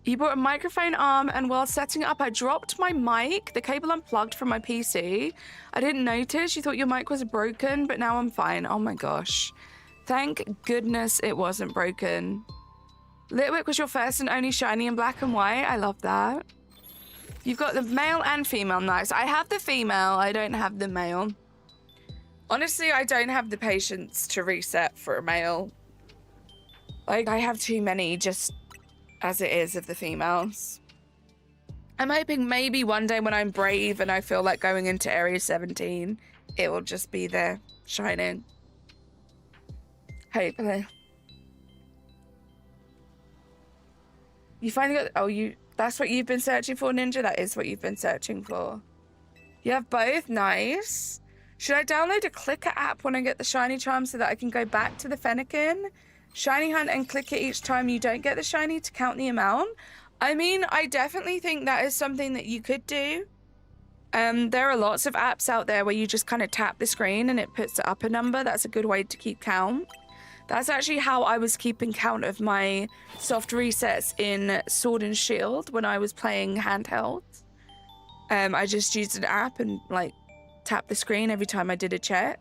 S3: You bought a microphone arm and while setting it up, I dropped my mic. The cable unplugged from my PC. I didn't notice. You thought your mic was broken, but now I'm fine. Oh my gosh. Thank goodness it wasn't broken. Litwick was your first and only shiny in black and white. I love that. You've got the male and female. Nice. I have the female. I don't have the male. Honestly, I don't have the patience to reset for a male. Like, I have too many just as it is of the females. I'm hoping maybe one day when I'm brave and I feel like going into Area 17, it will just be there shining. Hopefully. You finally got... Oh, that's what you've been searching for, Ninja? That is what you've been searching for. You have both? Nice. Should I download a clicker app when I get the shiny charm so that I can go back to the Fennekin, shiny hunt, and click it each time you don't get the shiny to count the amount? I mean, I definitely think that is something that you could do. There are lots of apps out there where you just kind of tap the screen and it puts up a number. That's a good way to keep count. That's actually how I was keeping count of my soft resets in Sword and Shield when I was playing handheld. I just used an app and like tapped the screen every time I did a check.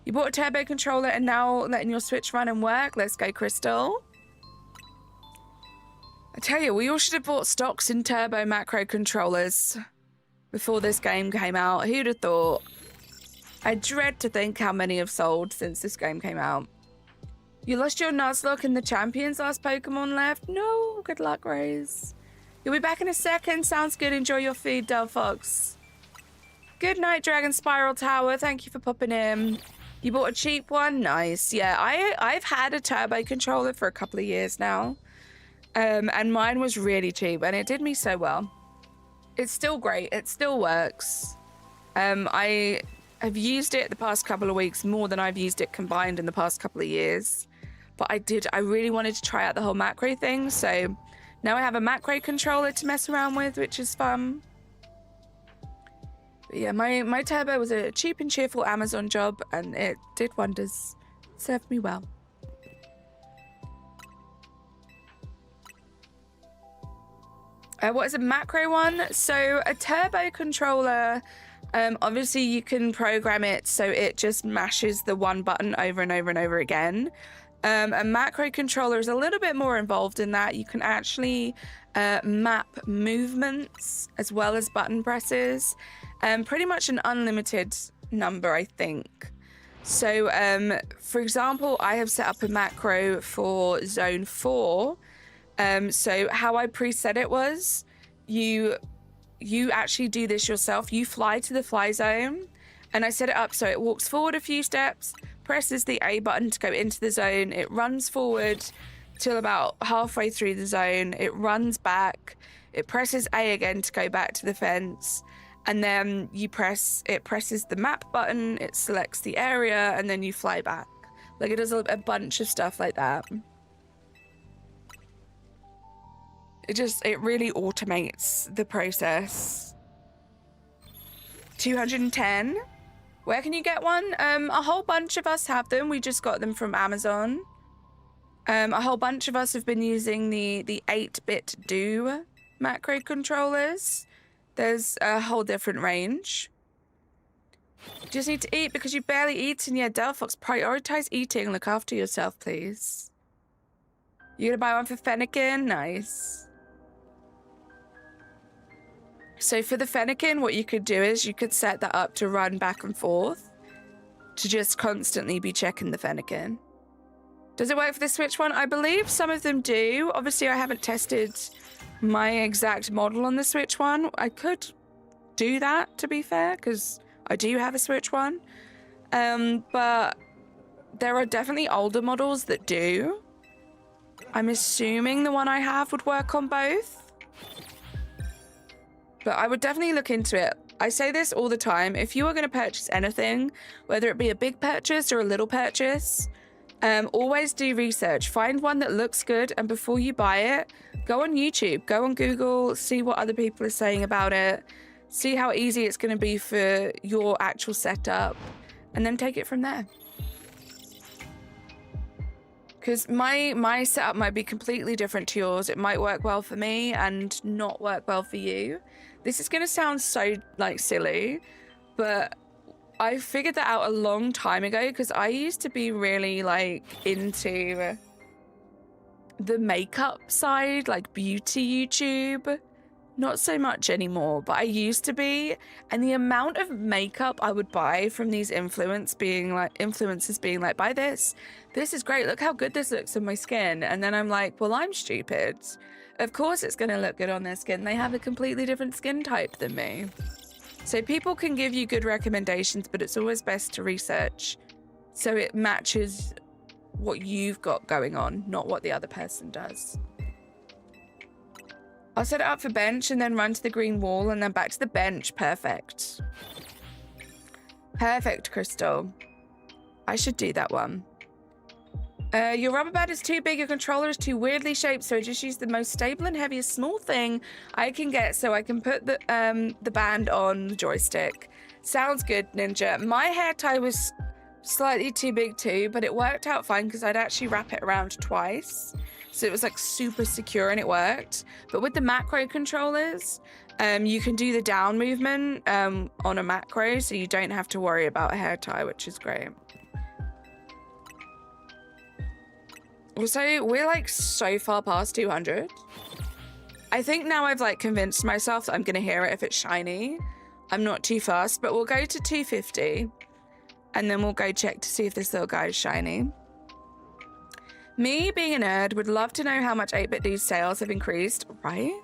S3: You bought a turbo controller and now letting your Switch run and work. Let's go, Crystal. I tell you, we all should have bought stocks in turbo macro controllers before this game came out. Who'd have thought? I dread to think how many have sold since this game came out. You lost your Nuzlocke in the Champions last Pokemon left? No, good luck, Rose. You'll be back in a second. Sounds good. Enjoy your food, Del Fox. Good night, Dragon Spiral Tower. Thank you for popping in. You bought a cheap one? Nice. Yeah, I've had a turbo controller for a couple of years now. And mine was really cheap and it did me so well. It's still great. It still works. I have used it the past couple of weeks more than I've used it combined in the past couple of years. But I really wanted to try out the whole macro thing. So now I have a macro controller to mess around with, which is fun. But yeah, my turbo was a cheap and cheerful Amazon job and it did wonders. It served me well. What is a macro one? So a turbo controller, obviously you can program it so it just mashes the one button over and over and over again. A macro controller is a little bit more involved in that. You can actually map movements as well as button presses. Pretty much an unlimited number, I think. So, for example, I have set up a macro for Zone 4. So how I preset it was, you actually do this yourself. You fly to the fly zone, and I set it up so it walks forward a few steps, presses the A button to go into the zone. It runs forward till about halfway through the zone. It runs back. It presses A again to go back to the fence. and then it presses the map button, it selects the area, and then you fly back. Like, it does a bunch of stuff like that. It really automates the process. 210. Where can you get one? A whole bunch of us have them. We just got them from Amazon. A whole bunch of us have been using the 8-bit do macro controllers. There's a whole different range. Just need to eat because you barely eat, and yeah, Delphox, prioritize eating. Look after yourself, please. You gonna buy one for Fennekin? Nice. So for the Fennekin, what you could do is you could set that up to run back and forth to just constantly be checking the Fennekin. Does it work for the Switch one? I believe some of them do. Obviously, I haven't tested my exact model on the Switch one. I could do that, to be fair, because I do have a Switch one. But there are definitely older models that do. I'm assuming the one I have would work on both. But I would definitely look into it. I say this all the time. If you are going to purchase anything, whether it be a big purchase or a little purchase, always do research. Find one that looks good, and before you buy it, go on YouTube, go on Google, see what other people are saying about it, see how easy it's going to be for your actual setup, and then take it from there. Because my setup might be completely different to yours. It might work well for me and not work well for you. This is going to sound so, like, silly, but I figured that out a long time ago because I used to be really, like, into the makeup side, like beauty YouTube. Not so much anymore, but I used to be. And the amount of makeup I would buy from these influencers being like, buy this. This is great. Look how good this looks on my skin. And then I'm like, well, I'm stupid. Of course it's going to look good on their skin. They have a completely different skin type than me. So people can give you good recommendations, but it's always best to research so it matches what you've got going on, not what the other person does. I'll set it up for bench and then run to the green wall and then back to the bench. Perfect. Perfect, Crystal. I should do that one. Your rubber band is too big, your controller is too weirdly shaped, so I just use the most stable and heaviest small thing I can get so I can put the band on the joystick. Sounds good, Ninja. My hair tie was slightly too big too, but it worked out fine because I'd actually wrap it around twice. So it was like super secure and it worked. But with the macro controllers, you can do the down movement on a macro, so you don't have to worry about a hair tie, which is great. Also, we're like so far past 200. I think now I've like convinced myself that I'm gonna hear it if it's shiny. I'm not too fast, but we'll go to 250 and then we'll go check to see if this little guy is shiny. Me, being a nerd, would love to know how much 8-bit D's sales have increased, right?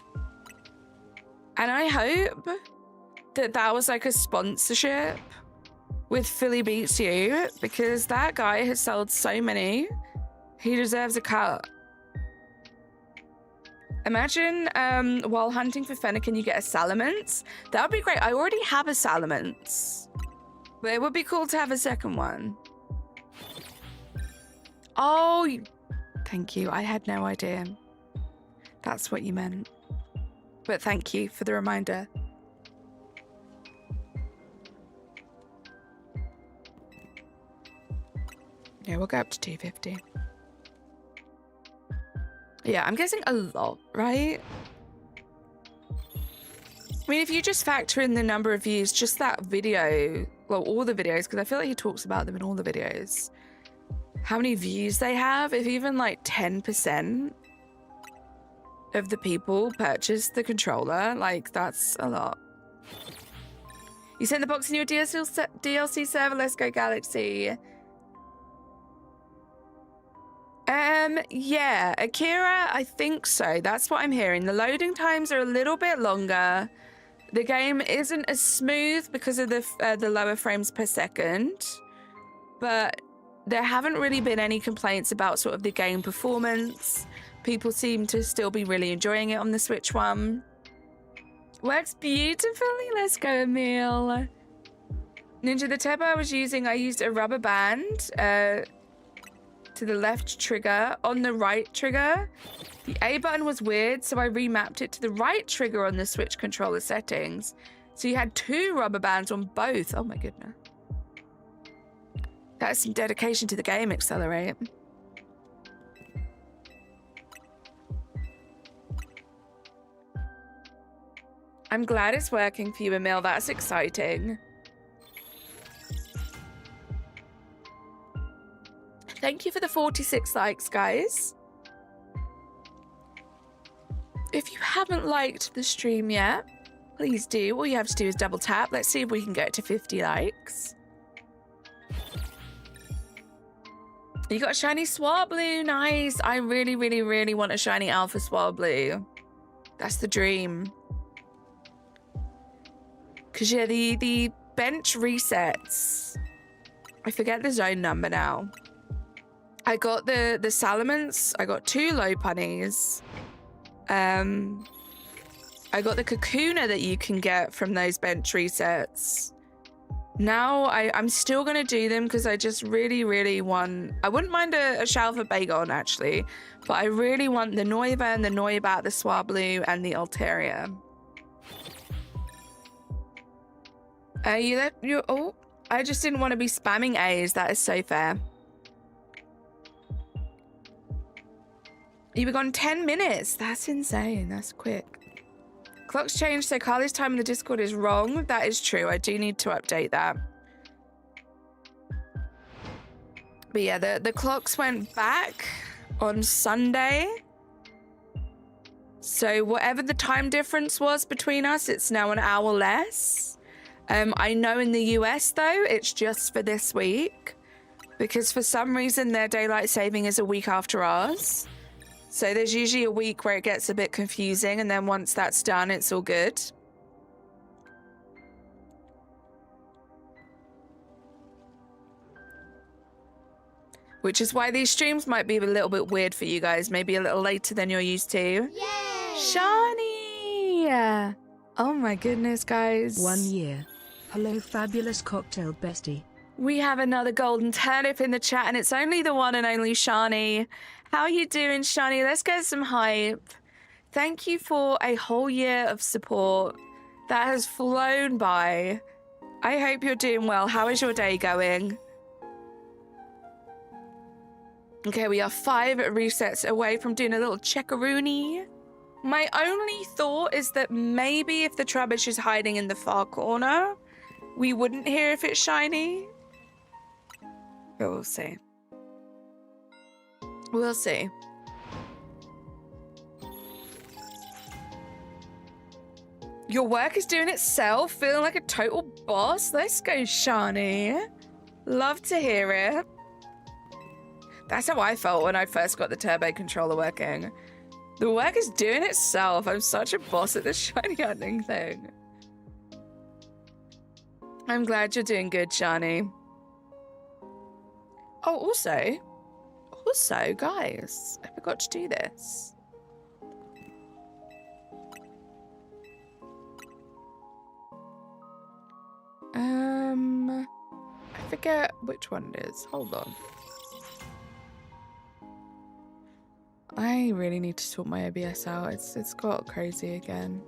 S3: And I hope that that was like a sponsorship with Philly Beats You, because that guy has sold so many. He deserves a cut. Imagine while hunting for Fennekin, you get a Salamence. That would be great. I already have a Salamence, but it would be cool to have a second one. Oh, thank you. I had no idea. That's what you meant. But thank you for the reminder. Yeah, we'll go up to 250. Yeah, I'm guessing a lot, right? I mean, if you just factor in the number of views, just that video, well, all the videos, because I feel like he talks about them in all the videos. How many views they have, if even like 10% of the people purchase the controller, like that's a lot. You sent the box in your DLC server, let's go Galaxy. Yeah, Akira, I think so. That's what I'm hearing. The loading times are a little bit longer. The game isn't as smooth because of the lower frames per second, but there haven't really been any complaints about sort of the game performance. People seem to still be really enjoying it on the Switch one. Works beautifully. Let's go, Emil. Ninja, the turbo I used a rubber band to the left trigger. On the right trigger, the A button was weird, so I remapped it to the right trigger on the Switch controller settings. So you had 2 rubber bands on both. Oh my goodness. That's some dedication to the game, Accelerate. I'm glad it's working for you, Emil. That's exciting. Thank you for the 46 likes, guys. If you haven't liked the stream yet, please do. All you have to do is double tap. Let's see if we can get to 50 likes. You got a shiny Swablu. Nice. I really, really, really want a shiny Alpha Swablu. That's the dream. Because, yeah, the bench resets. I forget the zone number now. I got the Salamence. I got 2 Lopunnies. I got the Kakuna that you can get from those bench resets. Now I'm still going to do them because I just really, really want... I wouldn't mind a Shalva Bagon, actually. But I really want the Noiva and the Noibat, the Swablu, and the Altaria. Oh, I just didn't want to be spamming A's. That is so fair. You were gone 10 minutes. That's insane. That's quick. Clock's changed, so Carly's time in the Discord is wrong. That is true. I do need to update that. But yeah, the clocks went back on Sunday. So whatever the time difference was between us, it's now an hour less. I know in the US, though, it's just for this week. Because for some reason, their daylight saving is a week after ours. So there's usually a week where it gets a bit confusing, and then once that's done, it's all good. Which is why these streams might be a little bit weird for you guys, maybe a little later than you're used to.
S2: Yay!
S3: Shani! Oh my goodness, guys.
S4: 1 year. Hello, fabulous cocktail bestie.
S3: We have another golden turnip in the chat, and it's only the one and only Shani. How are you doing, Shani? Let's get some hype. Thank you for a whole year of support. That has flown by. I hope you're doing well. How is your day going? Okay, we are 5 resets away from doing a little checkaroony. My only thought is that maybe if the Trubbish is hiding in the far corner, we wouldn't hear if it's shiny. But we'll see. We'll see. Your work is doing itself, feeling like a total boss. Let's go, Shani. Love to hear it. That's how I felt when I first got the turbo controller working. The work is doing itself. I'm such a boss at this shiny hunting thing. I'm glad you're doing good, Shani. Oh, also, guys, I forgot to do this. I forget which one it is. Hold on. I really need to sort my OBS out. It's got crazy again.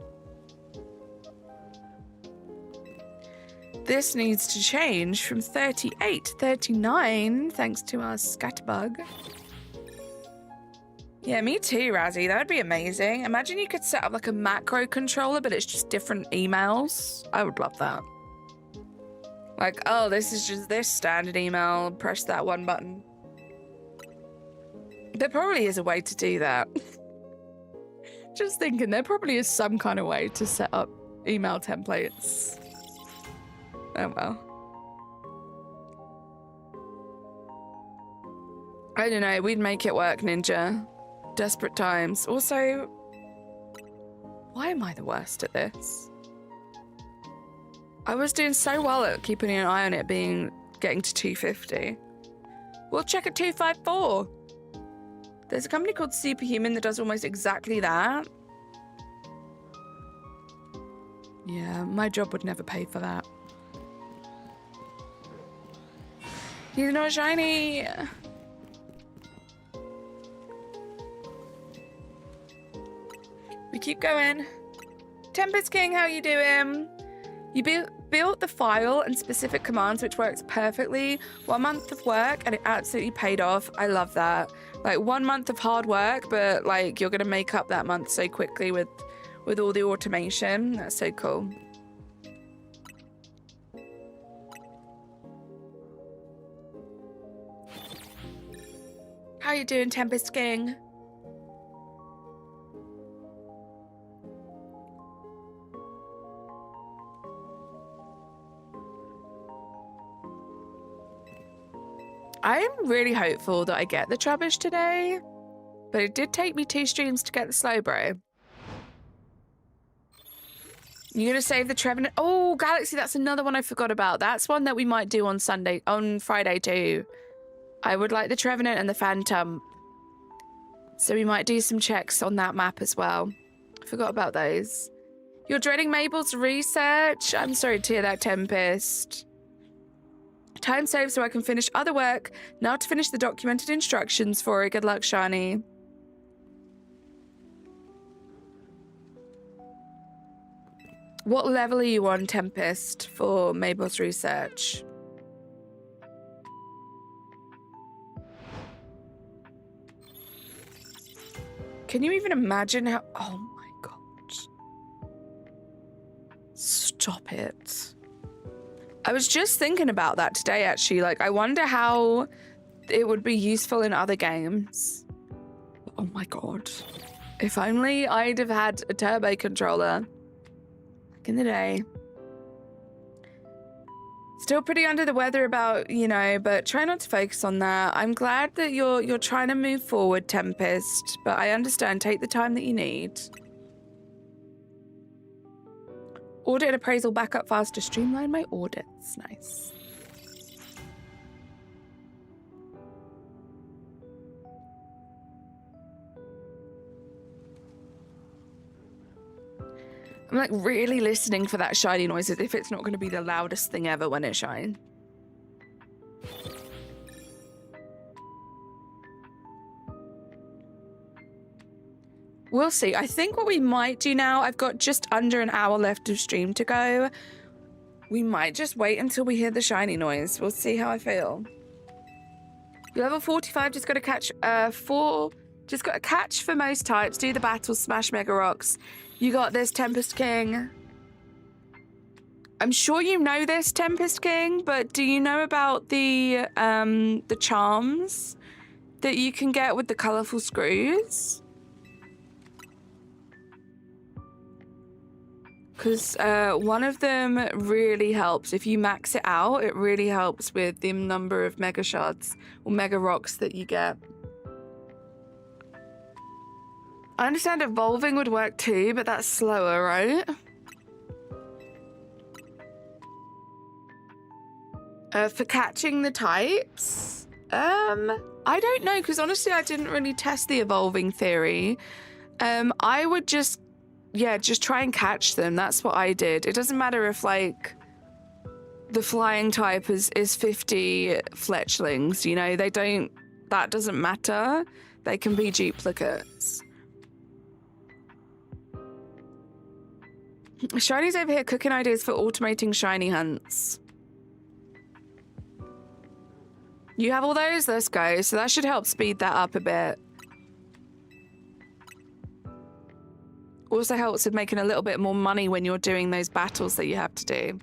S3: This needs to change from 38 to 39 thanks to our scatterbug. Yeah, me too, Razzie. That would be amazing. Imagine you could set up like a macro controller, but it's just different emails. I would love that. Like, oh, this is just this standard email. Press that one button. There probably is a way to do that. Just thinking, there probably is some kind of way to set up email templates. Oh well. I don't know, we'd make it work, Ninja. Desperate times. Also, why am I the worst at this? I was doing so well at keeping an eye on it getting to 250. We'll check at 254. There's a company called Superhuman that does almost exactly that. Yeah, my job would never pay for that. He's not shiny. We keep going. Tempest King, how you doing? You built the file and specific commands, which works perfectly. 1 month of work, and it absolutely paid off. I love that. Like 1 month of hard work, but like you're gonna make up that month so quickly with all the automation. That's so cool. How you doing, Tempest King? I'm really hopeful that I get the Trubbish today, but it did take me 2 streams to get the slow bro. You're gonna save the Trevenant? Oh, Galaxy, that's another one I forgot about. That's one that we might do on Friday too. I would like the Trevenant and the Phantom. So we might do some checks on that map as well. I forgot about those. You're dreading Mabel's research? I'm sorry to hear that, Tempest. Time saved so I can finish other work. Now to finish the documented instructions for it. Good luck, Shani. What level are you on, Tempest, for Mabel's research? Can you even imagine how... Oh my god. Stop it. I was just thinking about that today, actually. Like, I wonder how it would be useful in other games. Oh my god. If only I'd have had a turbo controller back in the day. Still pretty under the weather about, you know, but try not to focus on that. I'm glad that you're trying to move forward, Tempest, but I understand. Take the time that you need. Audit and appraisal backup files to streamline my audits. Nice. I'm like really listening for that shiny noise as if it's not going to be the loudest thing ever when it shines. We'll see. I think what we might do now, I've got just under an hour left of stream to go. We might just wait until we hear the shiny noise. We'll see how I feel. Level 45, just got to catch just got to catch for most types, do the battles, smash Mega Rocks. You got this, Tempest King. I'm sure you know this, Tempest King, but do you know about the charms that you can get with the colourful screws? Because one of them really helps. If you max it out, it really helps with the number of Mega Shards or Mega Rocks that you get. I understand evolving would work too, but that's slower, right? For catching the types? I don't know, because honestly, I didn't really test the evolving theory. I would just try and catch them. That's what I did. It doesn't matter if, like, the flying type is 50 fletchlings, you know? That doesn't matter. They can be duplicates. Shiny's over here cooking ideas for automating shiny hunts. You have all those? Let's go. So that should help speed that up a bit. Also helps with making a little bit more money when you're doing those battles that you have to do.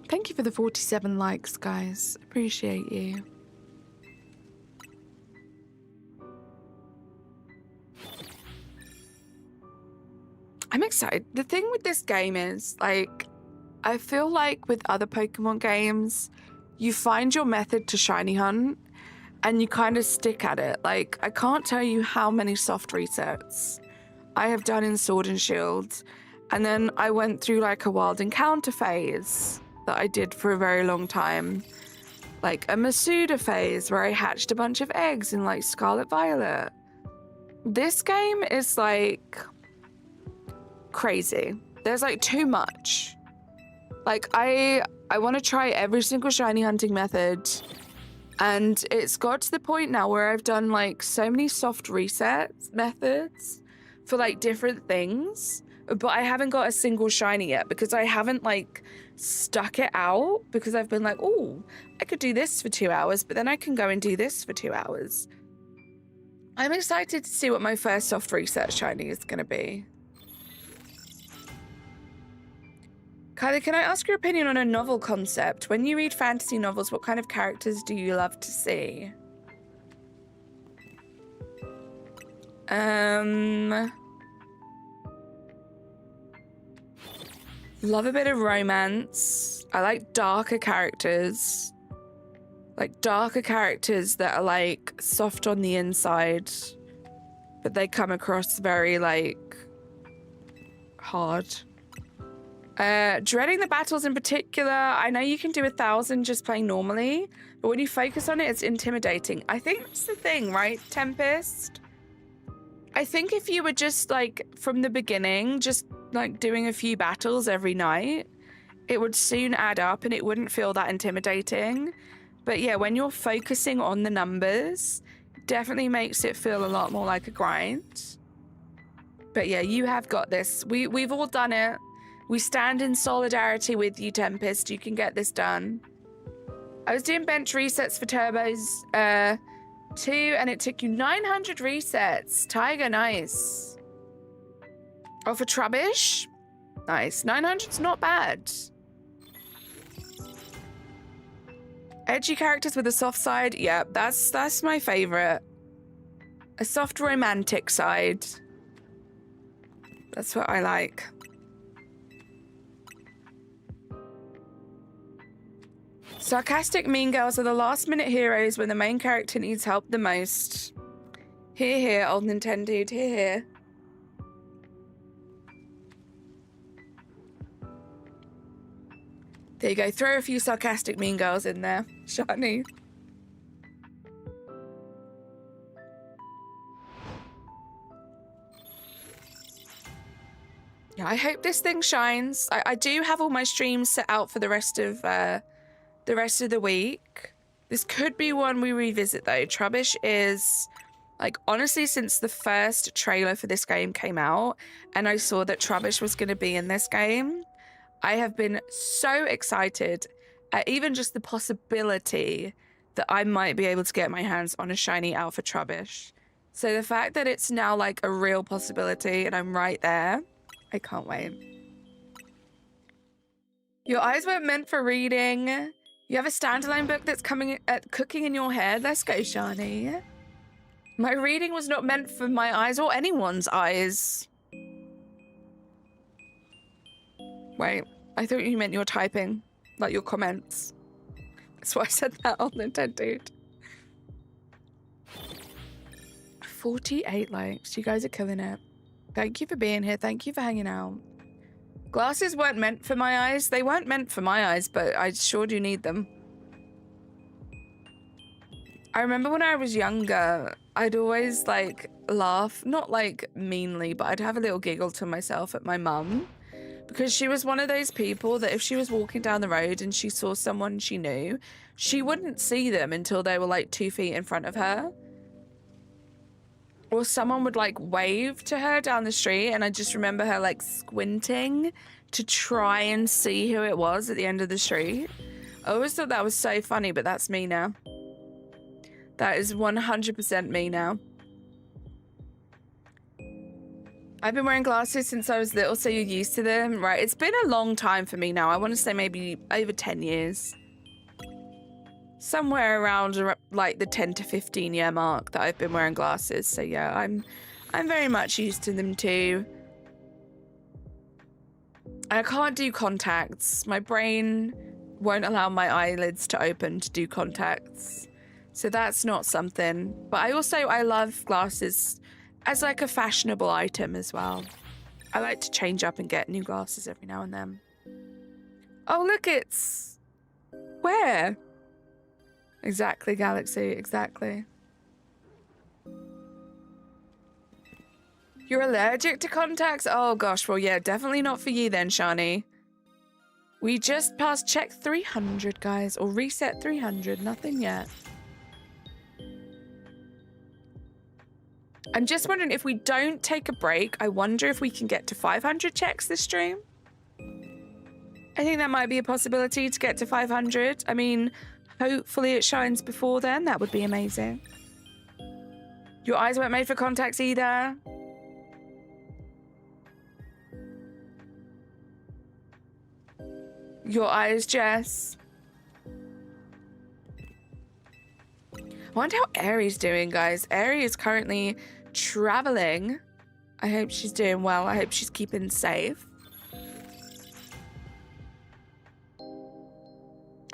S3: Thank you for the 47 likes, guys. Appreciate you. I'm excited. The thing with this game is, like, I feel like with other Pokemon games, you find your method to shiny hunt and you kind of stick at it. Like, I can't tell you how many soft resets I have done in Sword and Shield. And then I went through like a wild encounter phase that I did for a very long time. like a Masuda phase where I hatched a bunch of eggs in like Scarlet Violet. This game is like crazy. There's like too much. Like I want to try every single shiny hunting method, and it's got to the point now where I've done like so many soft reset methods for like different things, but I haven't got a single shiny yet because I haven't like stuck it out, because I've been like, oh, I could do this for 2 hours, but then I can go and do this for 2 hours. I'm excited to see what my first soft reset shiny is going to be. Kylie, can I ask your opinion on a novel concept? When you read fantasy novels, what kind of characters do you love to see? Love a bit of romance. I like darker characters. Like darker characters that are like soft on the inside, but they come across very like hard. Dreading the battles in particular. I know you can do 1,000 just playing normally, but when you focus on it, it's intimidating. I think that's the thing, right, Tempest? I think if you were just like from the beginning, just like doing a few battles every night, it would soon add up and it wouldn't feel that intimidating. But yeah, when you're focusing on the numbers, definitely makes it feel a lot more like a grind. But yeah, you have got this. We've all done it. We stand in solidarity with you, Tempest. You can get this done. I was doing bench resets for Turbos 2, and it took you 900 resets. Tiger, nice. Oh, for Trubbish? Nice. 900's not bad. Edgy characters with a soft side? Yeah, that's my favorite. A soft romantic side. That's what I like. Sarcastic mean girls are the last minute heroes when the main character needs help the most. Hear, hear, old Nintendo dude, hear, hear. There you go, throw a few sarcastic mean girls in there, Shani. Yeah, I hope this thing shines. I do have all my streams set out for the rest of the week. This could be one we revisit though. Trubbish is, like, honestly, since the first trailer for this game came out and I saw that Trubbish was going to be in this game, I have been so excited at even just the possibility that I might be able to get my hands on a shiny alpha Trubbish. So the fact that it's now like a real possibility and I'm right there, I can't wait. Your eyes weren't meant for reading. You have a standalone book that's coming at cooking in your head. Let's go, Shani. My reading was not meant for my eyes or anyone's eyes. Wait, I thought you meant your typing, like your comments. That's why I said that on Nintendo, dude. 48 likes. You guys are killing it. Thank you for being here. Thank you for hanging out. Glasses weren't meant for my eyes. They weren't meant for my eyes, but I sure do need them. I remember when I was younger, I'd always like laugh, not like meanly, but I'd have a little giggle to myself at my mum, because she was one of those people that if she was walking down the road and she saw someone she knew, she wouldn't see them until they were like 2 feet in front of her. Or someone would like wave to her down the street, and I just remember her like squinting to try and see who it was at the end of the street. I always thought that was so funny, but that's me now. That is 100% me now. I've been wearing glasses since I was little, so you're used to them, right? It's been a long time for me now. I want to say maybe over 10 years. Somewhere around like the 10 to 15 year mark that I've been wearing glasses. So yeah, I'm very much used to them too. I can't do contacts. My brain won't allow my eyelids to open to do contacts. So that's not something. But I love glasses as like a fashionable item as well. I like to change up and get new glasses every now and then. Oh, look, it's... Where? Exactly, Galaxy, exactly. You're allergic to contacts? Oh gosh, well yeah, definitely not for you then, Shani. We just passed check 300, guys, or reset 300, nothing yet. I'm just wondering if we don't take a break, I wonder if we can get to 500 checks this stream. I think that might be a possibility to get to 500. I mean, hopefully it shines before then. That would be amazing. Your eyes weren't made for contacts either. Your eyes, Jess. I wonder how Aries doing, guys. Aries is currently traveling. I hope she's doing well. I hope she's keeping safe.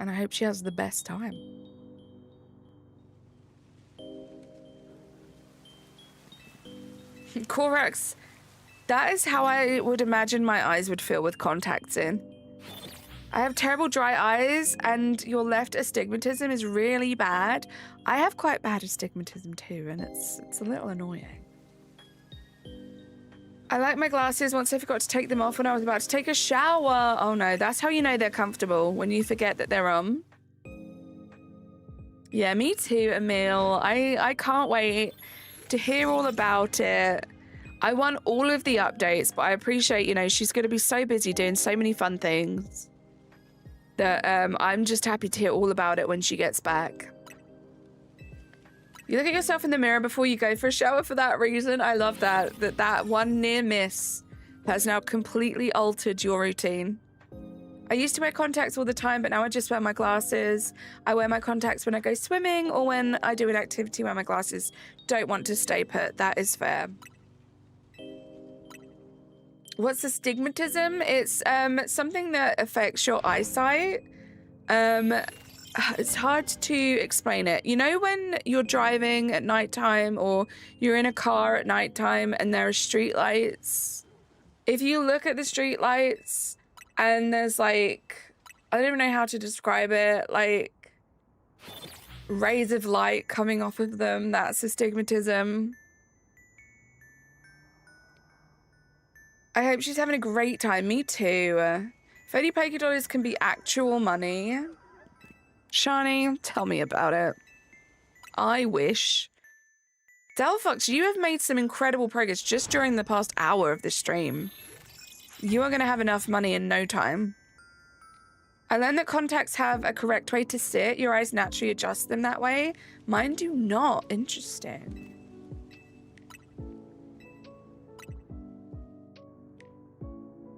S3: And I hope she has the best time. Corax, that is how I would imagine my eyes would feel with contacts in. I have terrible dry eyes and your left astigmatism is really bad. I have quite bad astigmatism too, and it's a little annoying. I like my glasses once I forgot to take them off when I was about to take a shower. Oh no, that's how you know they're comfortable, when you forget that they're on. Yeah, me too, Emil. I can't wait to hear all about it. I want all of the updates, but I appreciate, you know, she's going to be so busy doing so many fun things that I'm just happy to hear all about it when she gets back. You look at yourself in the mirror before you go for a shower for that reason. I love that. That one near miss has now completely altered your routine. I used to wear contacts all the time, but now I just wear my glasses. I wear my contacts when I go swimming or when I do an activity where my glasses don't want to stay put. That is fair. What's astigmatism? It's something that affects your eyesight. It's hard to explain it. You know when you're driving at nighttime or you're in a car at nighttime and there are street lights? If you look at the street lights and there's like, I don't even know how to describe it, like rays of light coming off of them, that's astigmatism. I hope she's having a great time. Me too. If only Poké Dollars can be actual money. Shani, tell me about it. I wish. Delphox, you have made some incredible progress just during the past hour of this stream. You are going to have enough money in no time. I learned that contacts have a correct way to sit. Your eyes naturally adjust them that way. Mine do not. Interesting.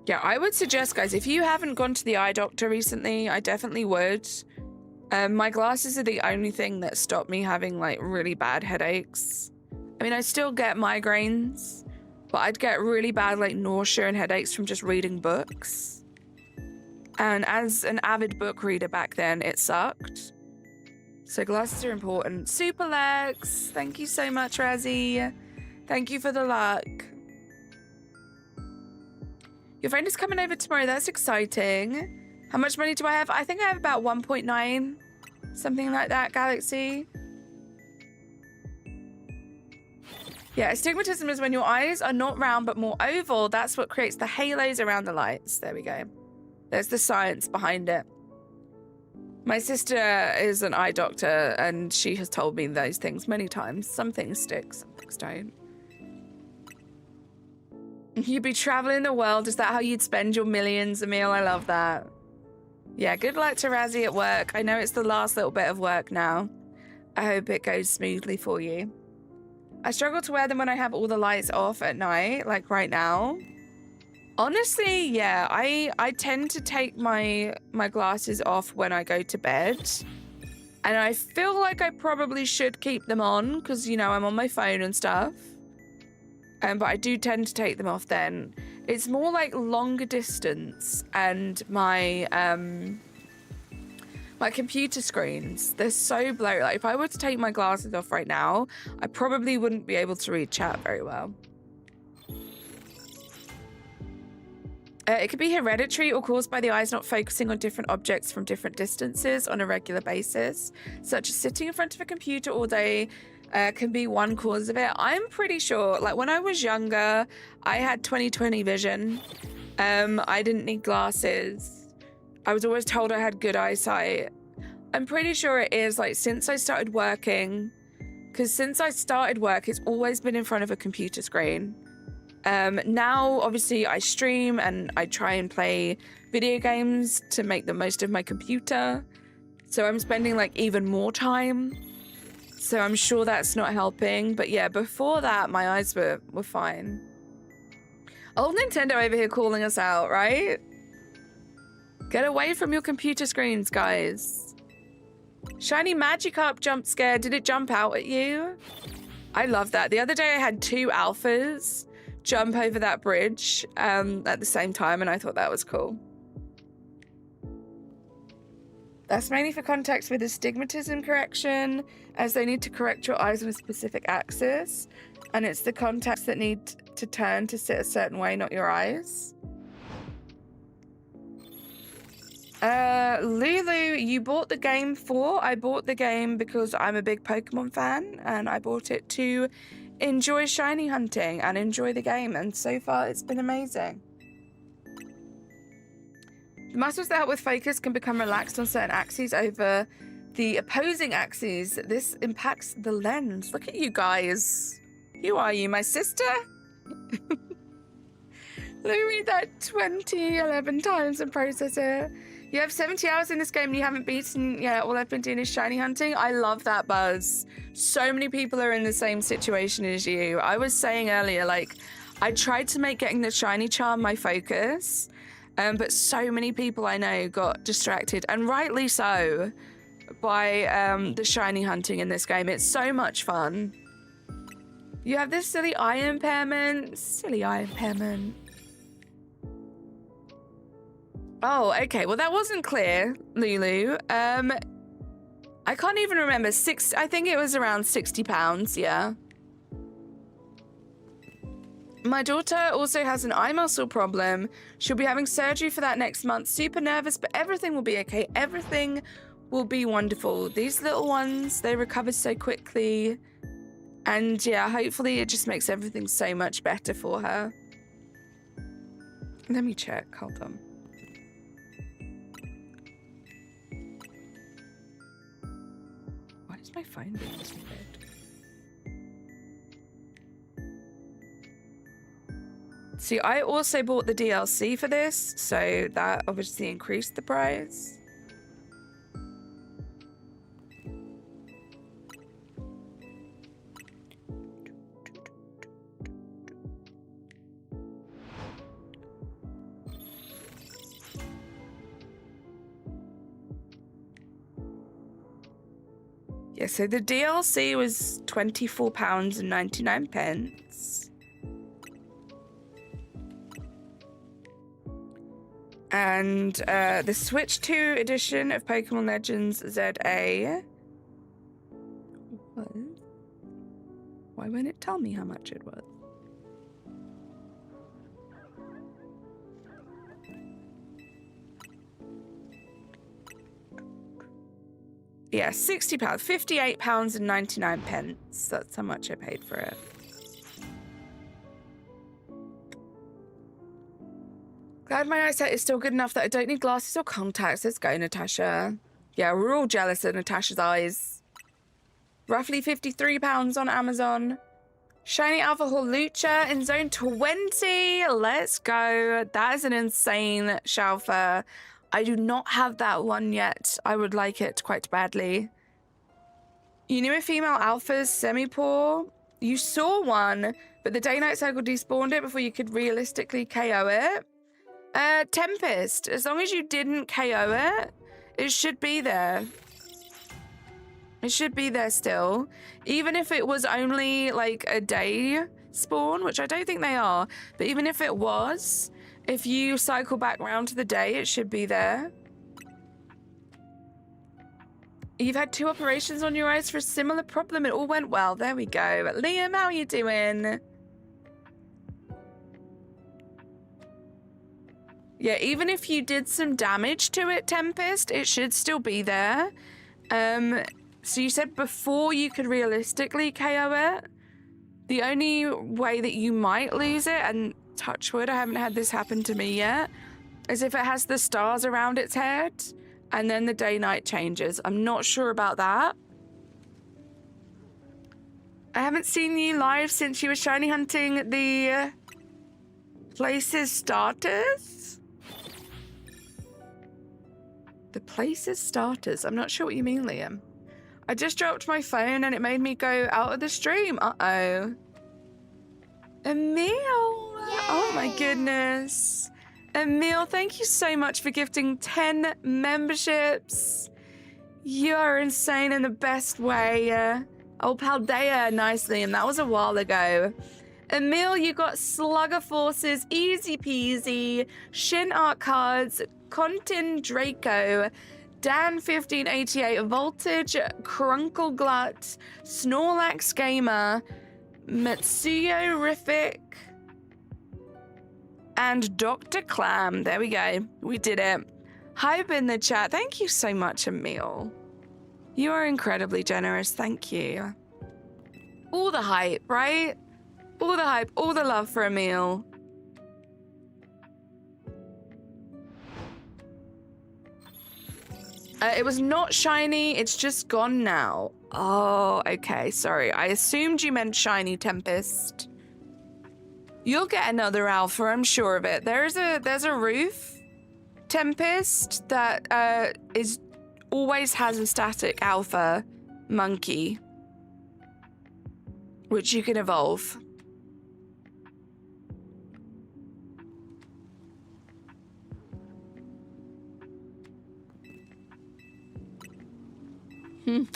S3: Yeah, I would suggest, guys, if you haven't gone to the eye doctor recently, I definitely would. My glasses are the only thing that stop me having, like, really bad headaches. I mean, I still get migraines, but I'd get really bad, like, nausea and headaches from just reading books. And as an avid book reader back then, it sucked. So glasses are important. Super Lex, thank you so much, Razzie. Thank you for the luck. Your friend is coming over tomorrow. That's exciting. How much money do I have? I think I have about 1.9. Something like that, Galaxy. Yeah, astigmatism is when your eyes are not round but more oval. That's what creates the halos around the lights. There we go. There's the science behind it. My sister is an eye doctor and she has told me those things many times. Some things stick, some things don't. You'd be traveling the world. Is that how you'd spend your millions, Emil? I love that. Yeah, good luck to Razzie at work. I know it's the last little bit of work now. I hope it goes smoothly for you. I struggle to wear them when I have all the lights off at night, like right now. Honestly, yeah, I tend to take my glasses off when I go to bed. And I feel like I probably should keep them on because, you know, I'm on my phone and stuff. But I do tend to take them off then. It's more like longer distance and my my computer screens, they're so blurry. Like if I were to take my glasses off right now, I probably wouldn't be able to read chat very well. It could be hereditary or caused by the eyes not focusing on different objects from different distances on a regular basis, such as sitting in front of a computer all day can be one cause of it. I'm pretty sure, like when I was younger, I had 20/20 vision. I didn't need glasses. I was always told I had good eyesight. I'm pretty sure it is like since I started working, because since I started work, it's always been in front of a computer screen. Now, obviously, I stream and I try and play video games to make the most of my computer. So I'm spending like even more time. So I'm sure that's not helping. But yeah, before that, my eyes were fine. Old Nintendo over here calling us out, right? Get away from your computer screens, guys. Shiny Magikarp jump scare. Did it jump out at you? I love that. The other day I had 2 alphas jump over that bridge at the same time, and I thought that was cool. That's mainly for contacts with astigmatism correction, as they need to correct your eyes on a specific axis, and it's the contacts that need to turn to sit a certain way, not your eyes. Lulu, you bought the game for? I bought the game because I'm a big Pokemon fan, and I bought it to enjoy shiny hunting and enjoy the game, and so far it's been amazing. The muscles that help with focus can become relaxed on certain axes over the opposing axes. This impacts the lens. Look at you guys. Who are you, my sister? Let me read that 11 times and process it. You have 70 hours in this game and you haven't beaten yet. All I've been doing is shiny hunting. I love that, Buzz. So many people are in the same situation as you. I was saying earlier, like, I tried to make getting the shiny charm my focus, but so many people I know got distracted, and rightly so, by the shiny hunting in this game. It's so much fun. You have this silly eye impairment. Silly eye impairment. Oh, okay. Well, that wasn't clear, Lulu. I can't even remember. I think it was around £60, yeah. My daughter also has an eye muscle problem. She'll be having surgery for that next month. Super nervous, but everything will be okay. Everything will be wonderful. These little ones, they recover so quickly. And yeah, hopefully it just makes everything so much better for her. Let me check. Hold on. Why is my phone being this weird? See, I also bought the DLC for this, so that obviously increased the price. Yeah, so the DLC was £24.99. And the Switch 2 edition of Pokemon Legends ZA was... Why won't it tell me how much it was? Yeah, £60, £58.99. That's how much I paid for it. Glad my eyesight is still good enough that I don't need glasses or contacts. Let's go, Natasha. Yeah, we're all jealous of Natasha's eyes. Roughly £53 on Amazon. Shiny Alpha Lucha in zone 20. Let's go. That is an insane Shalfa. I do not have that one yet. I would like it quite badly. You knew a female alpha's semi-poor? You saw one, but the day-night cycle despawned it before you could realistically KO it. Tempest, as long as you didn't KO it, it should be there. It should be there still. Even if it was only like a day spawn, which I don't think they are, but even if it was, if you cycle back round to the day, it should be there. You've had 2 operations on your eyes for a similar problem. It all went well. There we go. Liam, how are you doing? Yeah, even if you did some damage to it, Tempest, it should still be there. So you said before you could realistically KO it. The only way that you might lose it, and touch wood, I haven't had this happen to me yet, is if it has the stars around its head and then the day-night changes. I'm not sure about that. I haven't seen you live since you were shiny hunting the places starters. The places starters. I'm not sure what you mean, Liam. I just dropped my phone and it made me go out of the stream. Uh-oh. Emil. Oh my goodness. Emil, thank you so much for gifting 10 memberships. You are insane in the best way. Oh, Paldea, nicely, and that was a while ago. Emil, you got Slugger Forces, easy peasy, Shin Art Cards, Contin Draco, Dan 1588, Voltage, Crunkle Glut, Snorlax Gamer, Matsuyo Riffic, and Dr. Clam. There we go. We did it. Hype in the chat. Thank you so much, Emil. You are incredibly generous. Thank you. All the hype, right? All the hype, all the love for Emil. It was not shiny. It's just gone now. Oh, okay. Sorry. I assumed you meant shiny, Tempest. You'll get another alpha, I'm sure of it. There's a roof, Tempest, that always has a static alpha monkey, which you can evolve.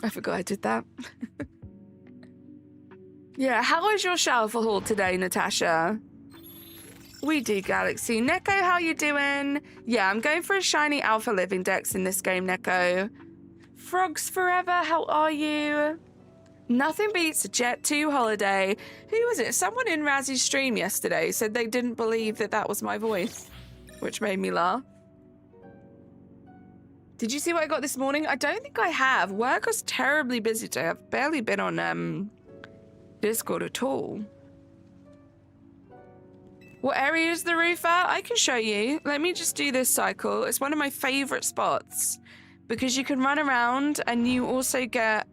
S3: I forgot I did that. Yeah, how is your shower for haul today, Natasha? We do, Galaxy. Neko, how you doing? Yeah, I'm going for a shiny alpha living dex in this game, Neko. Frogs Forever, how are you? Nothing beats a Jet 2 holiday. Who was it? Someone in Razzy's stream yesterday said they didn't believe that that was my voice, which made me laugh. Did you see what I got this morning? I don't think I have. Work was terribly busy today. I've barely been on Discord at all. What area is the roof at? I can show you. Let me just do this cycle. It's one of my favorite spots because you can run around and you also get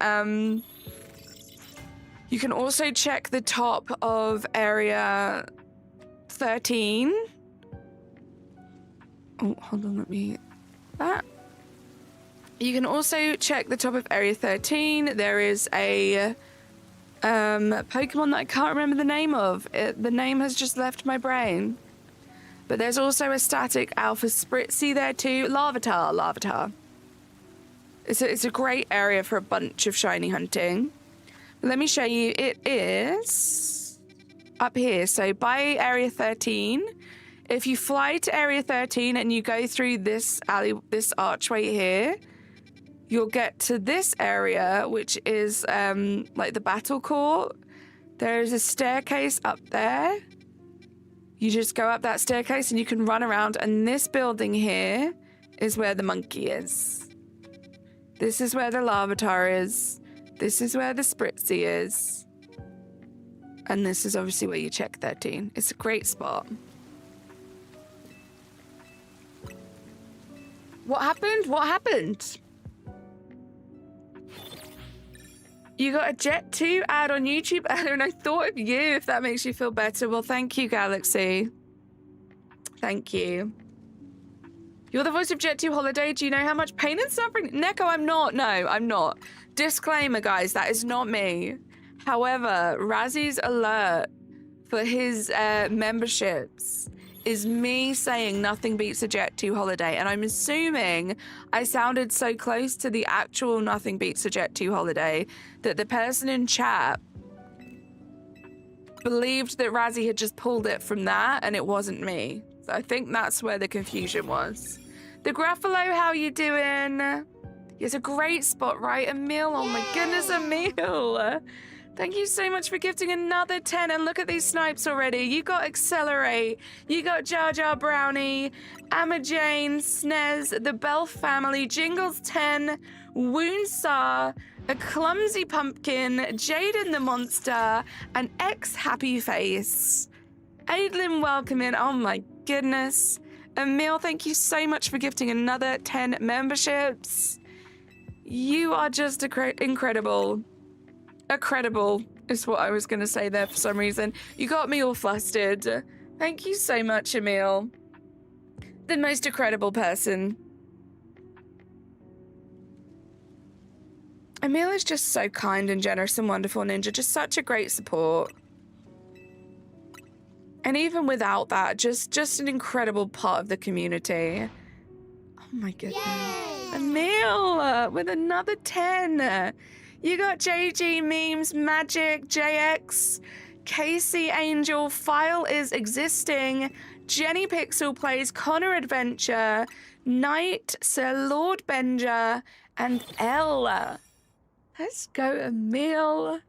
S3: you can also check the top of area 13. Oh, hold on, let me that. You can also check the top of area 13. There is a Pokemon that I can't remember the name of. The name has just left my brain. But there's also a static alpha Spritzy there too. Larvitar. It's a great area for a bunch of shiny hunting. Let me show you. It is up here. So by area 13, if you fly to area 13 and you go through this archway here, you'll get to this area, which is like the battle court. There's a staircase up there. You just go up that staircase and you can run around. And this building here is where the monkey is. This is where the Larvitar is. This is where the Spritzy is. And this is obviously where you check 13. It's a great spot. What happened? What happened? You got a Jet 2 ad on YouTube earlier, and I thought of you, if that makes you feel better. Well, thank you, Galaxy. Thank you. You're the voice of Jet 2 Holiday. Do you know how much pain and suffering? Neko, I'm not. No, I'm not. Disclaimer, guys, that is not me. However, Razzy's alert for his memberships is me saying nothing beats a Jet 2 holiday. And I'm assuming I sounded so close to the actual nothing beats a Jet 2 holiday that the person in chat believed that Razzy had just pulled it from that and it wasn't me. So I think that's where the confusion was. The Gruffalo, how you doing? It's a great spot, right? Emil, oh my goodness, Emil. Thank you so much for gifting another 10. And look at these snipes already. You got Accelerate. You got Jar Jar Brownie, Amma Jane, Snez, the Bell Family, Jingles 10, Woonsar, a Clumsy Pumpkin, Jaden the Monster, and X Happy Face. Aidlin, welcome in. Oh my goodness. Emil, thank you so much for gifting another 10 memberships. You are just incredible. Incredible is what I was going to say there for some reason. You got me all flustered. Thank you so much, Emil. The most incredible person. Emil is just so kind and generous and wonderful, Ninja. Just such a great support. And even without that, just an incredible part of the community. Oh my goodness. Yay! Emil with another 10. You got JG, Memes, Magic, JX, Casey Angel, File is Existing, Jenny Pixel Plays, Connor Adventure, Knight, Sir Lord Benja, and Ella. Let's go, Emil.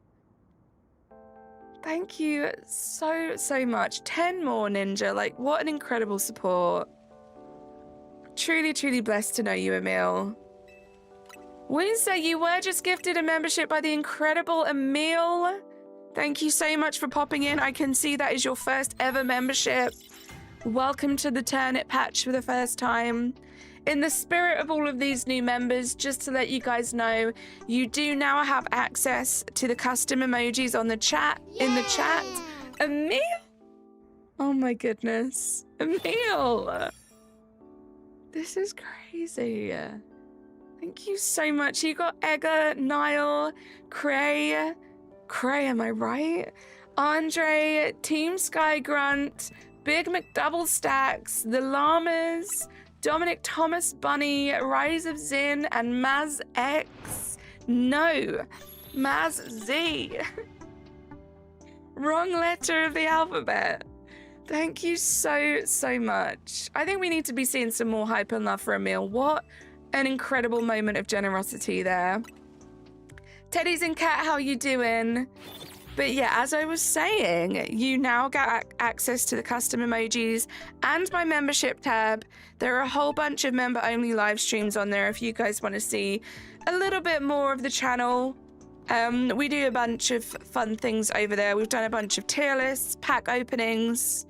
S3: Thank you so much. 10 more, Ninja. Like, what an incredible support. Truly blessed to know you, Emil. Wednesday, you were just gifted a membership by the incredible Emil. Thank you so much for popping in. I can see that is your first ever membership. Welcome to the Turnip Patch for the first time. In the spirit of all of these new members, just to let you guys know, you do now have access to the custom emojis on the chat, in the chat. Emil? Oh my goodness. Emil. This is crazy. Thank you so much. You got Egger, Niall, Cray, am I right? Andre, Team Sky Grunt, Big McDouble Stacks, The Llamas, Dominic Thomas Bunny, Rise of Zin, and Maz X. No, Maz Z. Wrong letter of the alphabet. Thank you so much. I think we need to be seeing some more hype and love for Emil. What an incredible moment of generosity there. Teddy's and Cat, how you doing? But yeah, as I was saying, you now get access to the custom emojis and my membership tab. There are a whole bunch of member-only live streams on there if you guys want to see a little bit more of the channel. We do a bunch of fun things over there. We've done a bunch of tier lists, pack openings,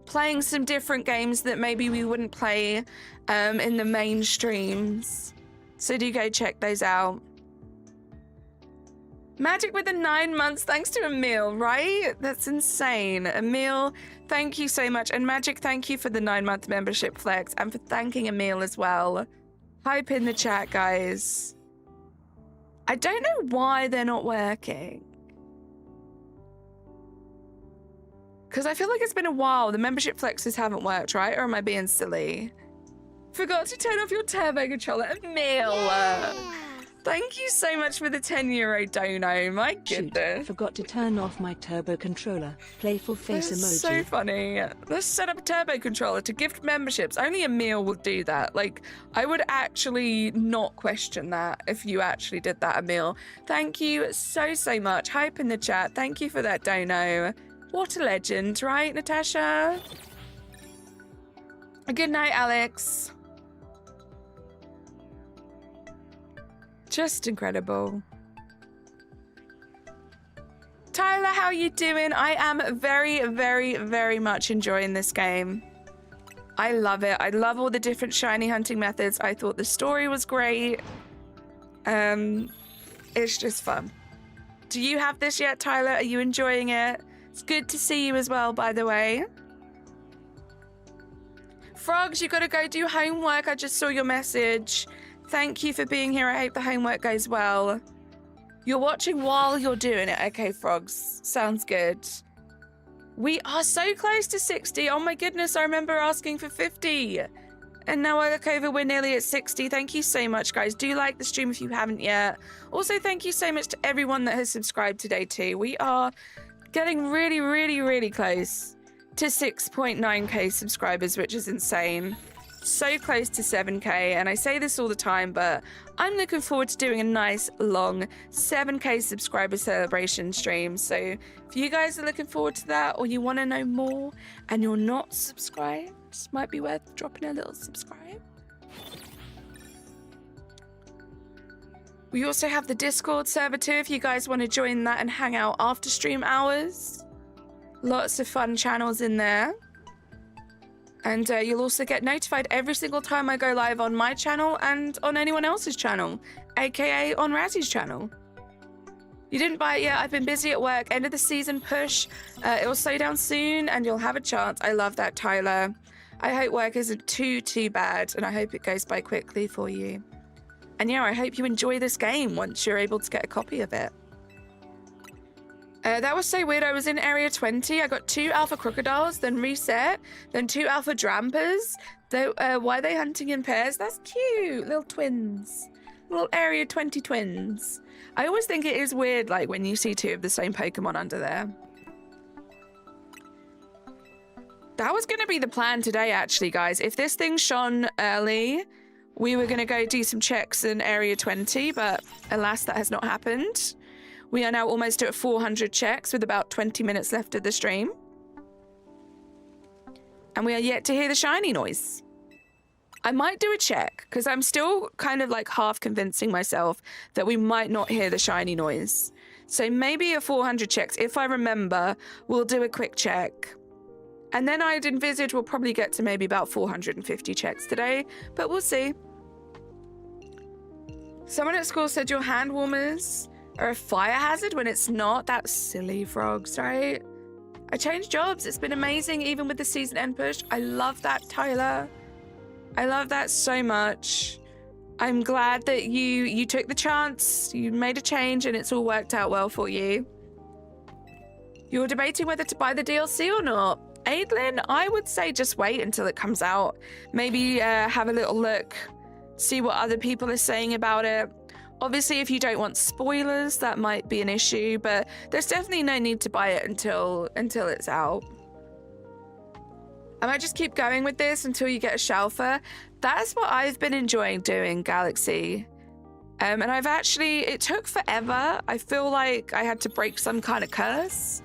S3: playing some different games that maybe we wouldn't play in the main streams. So do go check those out. Magic with the 9 months, thanks to Emil, right? That's insane. Emil, thank you so much. And Magic, thank you for the 9-month membership flex and for thanking Emil as well. Hype in the chat, guys. I don't know why they're not working. Because I feel like it's been a while. The membership flexes haven't worked, right? Or am I being silly? Forgot to turn off your turbo controller. Emil! Yeah. Thank you so much for the €10 dono. My goodness.
S4: Shoot, forgot to turn off my turbo controller. Playful face
S3: That's
S4: emoji.
S3: So funny. Let's set up a turbo controller to gift memberships. Only Emil will do that. Like, I would actually not question that if you actually did that, Emil. Thank you so much. Hype in the chat. Thank you for that dono. What a legend, right, Natasha? Good night, Alex. Just incredible. Tyler, how you doing? I am very much enjoying this game. I love it. I love all the different shiny hunting methods. I thought the story was great. It's just fun. Do you have this yet, Tyler? Are you enjoying it? It's good to see you as well, by the way. Frogs, you gotta go do homework. I just saw your message. Thank you for being here. I hope the homework goes well. You're watching while you're doing it. Okay, Frogs. Sounds good. We are so close to 60. Oh my goodness, I remember asking for 50. And now I look over, we're nearly at 60. Thank you so much, guys. Do like the stream if you haven't yet. Also, thank you so much to everyone that has subscribed today too. We are getting really close to 6.9k subscribers, which is insane. so close to 7K, and I say this all the time, but I'm looking forward to doing a nice long 7K subscriber celebration stream. So if you guys are looking forward to that, or you want to know more and you're not subscribed, might be worth dropping a little subscribe. We also have the Discord server too, if you guys want to join that and hang out after stream hours. Lots of fun channels in there. And you'll also get notified every single time I go live on my channel and on anyone else's channel, aka on Razzy's channel. You didn't buy it yet, I've been busy at work. End of the season push. It will slow down soon and you'll have a chance. I love that, Tyler. I hope work isn't too bad, and I hope it goes by quickly for you. And yeah, I hope you enjoy this game once you're able to get a copy of it. That was so weird. I was in area 20. I got 2 alpha crocodiles, then reset, then 2 alpha drampers. Why are they hunting in pairs? That's cute. Little twins. Little area 20 twins. I always think it is weird, like, when you see 2 of the same Pokemon under there. That was going to be the plan today, actually, guys. If this thing shone early, we were going to go do some checks in area 20, but alas, that has not happened. We are now almost at 400 checks with about 20 minutes left of the stream. And we are yet to hear the shiny noise. I might do a check, because I'm still kind of like half convincing myself that we might not hear the shiny noise. So maybe at 400 checks, if I remember, we'll do a quick check. And then I'd envisage we'll probably get to maybe about 450 checks today, but we'll see. Someone at school said your hand warmers are a fire hazard when it's not. That's silly, frogs, right? I changed jobs. It's been amazing, even with the season end push. I love that, Tyler. I love that so much. I'm glad that you took the chance, you made a change, and it's all worked out well for you. You're debating whether to buy the DLC or not. Aidlin, I would say just wait until it comes out. Maybe have a little look, see what other people are saying about it. Obviously, if you don't want spoilers, that might be an issue, but there's definitely no need to buy it until it's out. I might just keep going with this until you get a shelfer. That's what I've been enjoying doing, Galaxy. And it took forever. I feel like I had to break some kind of curse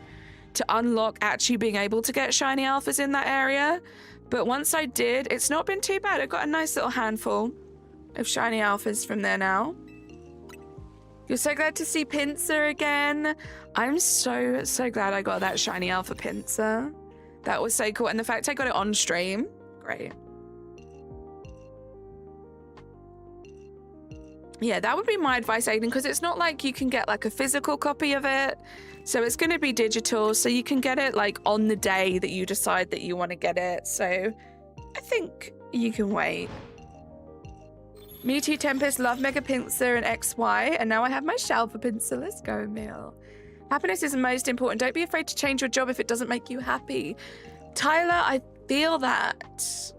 S3: to unlock actually being able to get shiny alphas in that area. But once I did, it's not been too bad. I got a nice little handful of shiny alphas from there now. You're so glad to see Pinsir again. I'm so glad I got that shiny alpha Pinsir. That was so cool. And the fact I got it on stream, great. Yeah, that would be my advice, Aiden, because it's not like you can get like a physical copy of it. So it's going to be digital, so you can get it like on the day that you decide that you want to get it. So I think you can wait. Me too, Tempest, love Mega Pinsir and XY, and now I have my Shelfer Pinsir. Let's go, Emil. Happiness is the most important. Don't be afraid to change your job if it doesn't make you happy. Tyler, I feel that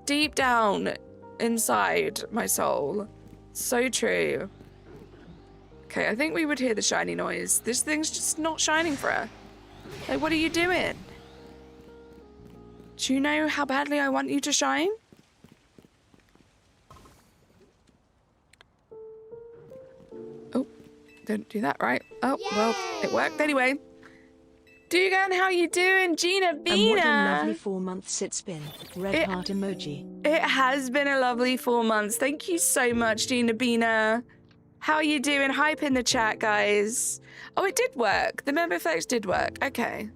S3: deep down inside my soul. So true. Okay, I think we would hear the shiny noise. This thing's just not shining for her. Like, what are you doing? Do you know how badly I want you to shine? Oh, don't do that, right? Oh, yay! Well, it worked anyway. Dugan, how you doing? Gina Bina.
S4: And what a lovely 4 months it's been. Red heart emoji.
S3: It has been a lovely 4 months. Thank you so much, Gina Bina. How are you doing? Hype in the chat, guys. Oh, it did work. The member flex did work. Okay.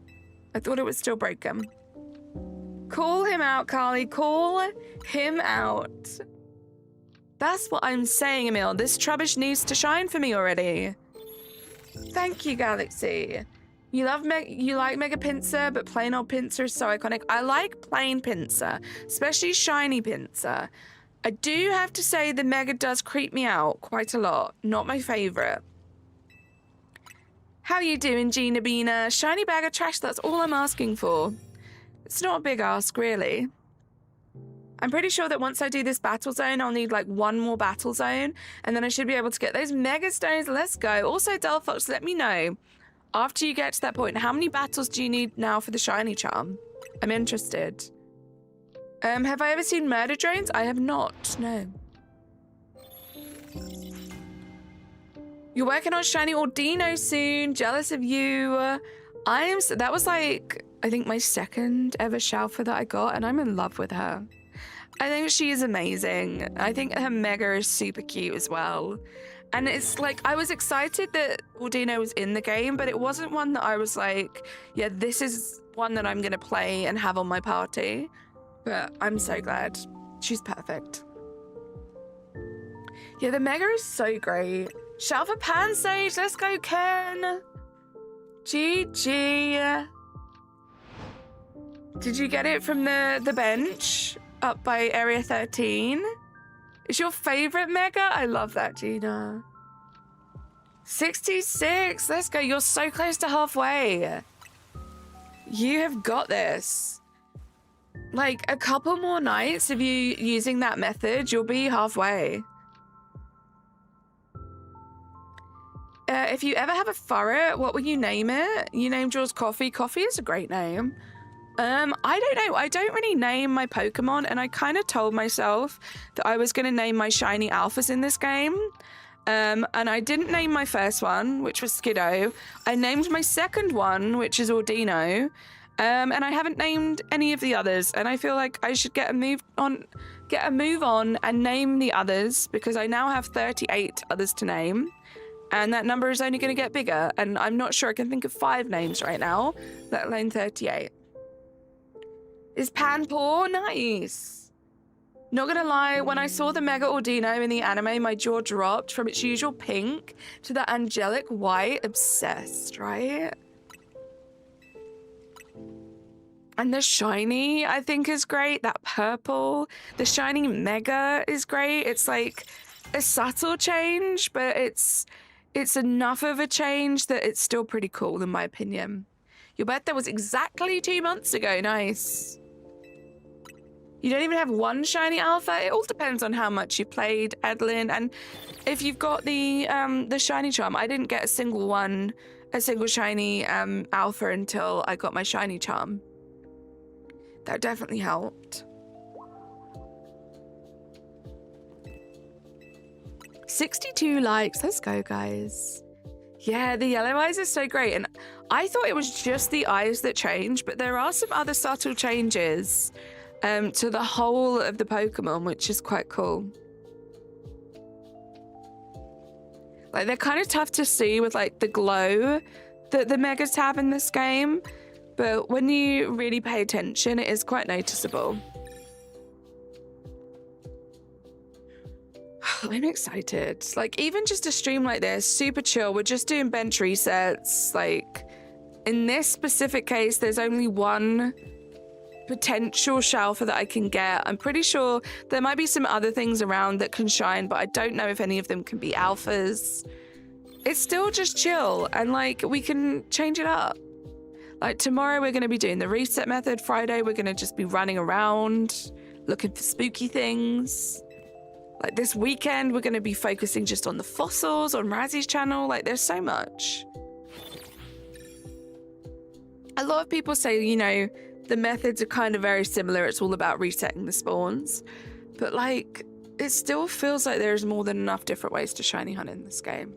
S3: I thought it was still broken. Call him out, Carly. Call him out. That's what I'm saying, Emil. This Trubbish needs to shine for me already. Thank you, Galaxy. You like Mega Pinsir, but plain old Pinsir is so iconic. I like plain Pinsir, especially shiny Pinsir. I do have to say the Mega does creep me out quite a lot. Not my favorite. How you doing, Gina Bina? Shiny bag of trash, that's all I'm asking for. It's not a big ask, really. I'm pretty sure that once I do this battle zone, I'll need like 1 more battle zone, and then I should be able to get those Mega Stones. Let's go. Also, Delphox, let me know, after you get to that point, how many battles do you need now for the shiny charm? I'm interested. Have I ever seen murder drones? I have not, no. You're working on shiny Ordino soon. Jealous of you. That was like, I think my second ever Shalfa that I got, and I'm in love with her. I think she is amazing. I think her Mega is super cute as well. And it's like, I was excited that Ordino was in the game, but it wasn't one that I was like, yeah, this is one that I'm going to play and have on my party. But I'm so glad. She's perfect. Yeah, the Mega is so great. Shout for Pansage. Let's go, Ken. GG. Did you get it from the bench up by Area 13? Is your favorite Mega? I love that, Gina. 66. Let's go. You're so close to halfway. You have got this. Like, a couple more nights of you using that method, you'll be halfway. If you ever have a furret, what will you name it? You named yours Coffee. Coffee is a great name. I don't know. I don't really name my Pokemon, and I kind of told myself that I was going to name my shiny alphas in this game. And I didn't name my first one, which was Skiddo. I named my second one, which is Ordino. And I haven't named any of the others, and I feel like I should get a move on and name the others, because I now have 38 others to name, and that number is only going to get bigger, and I'm not sure I can think of 5 names right now, let alone 38. Is Pan poor? Nice. Not gonna lie, when I saw the Mega Ordino in the anime, my jaw dropped from its usual pink to the angelic white. Obsessed, right? And the shiny, I think, is great. That purple. The shiny Mega is great. It's like a subtle change, but it's enough of a change that it's still pretty cool, in my opinion. Your birthday was exactly 2 months ago. Nice. You don't even have one shiny alpha. It all depends on how much you played, Adeline. And if you've got the shiny charm, I didn't get a single shiny alpha until I got my shiny charm. That definitely helped. 62 likes. Let's go, guys. Yeah, the yellow eyes are so great. And I thought it was just the eyes that changed, but there are some other subtle changes to the whole of the Pokemon, which is quite cool. Like, they're kind of tough to see with, like, the glow that the Megas have in this game. But when you really pay attention, it is quite noticeable. I'm excited. Like, even just a stream like this, super chill. We're just doing bench resets. Like, in this specific case, there's only one potential Shalfa that I can get. I'm pretty sure there might be some other things around that can shine, but I don't know if any of them can be alphas. It's still just chill, and, like, we can change it up. Like, tomorrow we're going to be doing the reset method. Friday we're going to just be running around, looking for spooky things. Like, this weekend we're going to be focusing just on the fossils on Razzy's channel. Like, there's so much. A lot of people say, you know, the methods are kind of very similar. It's all about resetting the spawns. But, like, it still feels like there's more than enough different ways to shiny hunt in this game.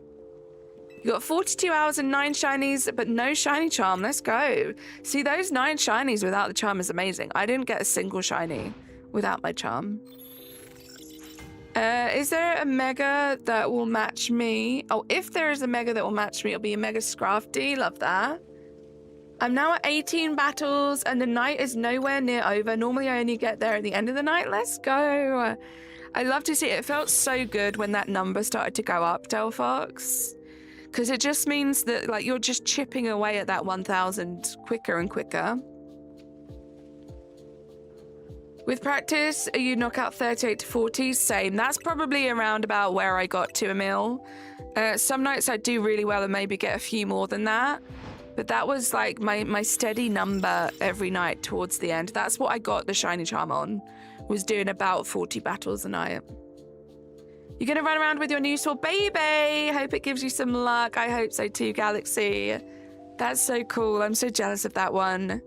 S3: You got 42 hours and 9 shinies, but no shiny charm. Let's go. See, those 9 shinies without the charm is amazing. I didn't get a single shiny without my charm. Is there a Mega that will match me? Oh, if there is a Mega that will match me, it'll be a Mega Scrafty. Love that. I'm now at 18 battles, and the night is nowhere near over. Normally, I only get there at the end of the night. Let's go. I love to see it. It felt so good when that number started to go up, Delphox. Because it just means that, like, you're just chipping away at that 1,000 quicker and quicker. With practice, you knock out 38 to 40, same. That's probably around about where I got to a mil. Some nights I do really well and maybe get a few more than that. But that was like my steady number every night towards the end. That's what I got the shiny charm on, was doing about 40 battles a night. You're going to run around with your new sword, baby. Hope it gives you some luck. I hope so too, Galaxy. That's so cool. I'm so jealous of that one.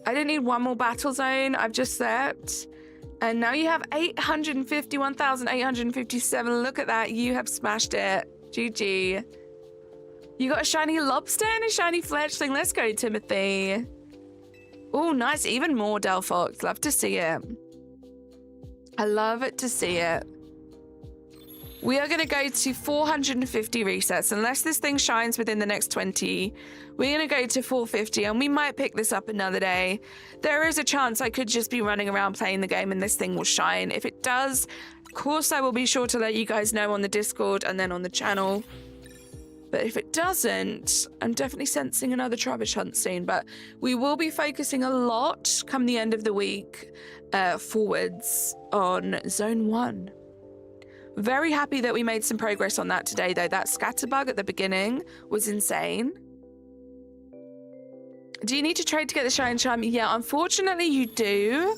S3: I didn't need one more battle zone. I've just slept. And now you have 851,857. Look at that. You have smashed it. GG. You got a shiny lobster and a shiny fletchling. Let's go, Timothy. Oh, nice. Even more Delphox. Love to see it. I love it to see it. We are going to go to 450 resets. Unless this thing shines within the next 20, we're going to go to 450, and we might pick this up another day. There is a chance I could just be running around playing the game and this thing will shine. If it does, of course, I will be sure to let you guys know on the Discord and then on the channel. But if it doesn't, I'm definitely sensing another Trubbish hunt soon. But we will be focusing a lot come the end of the week forwards on Zone 1. Very happy that we made some progress on that today, though. That scatterbug at the beginning was insane. Do you need to trade to get the Shine Charm? Yeah, unfortunately you do.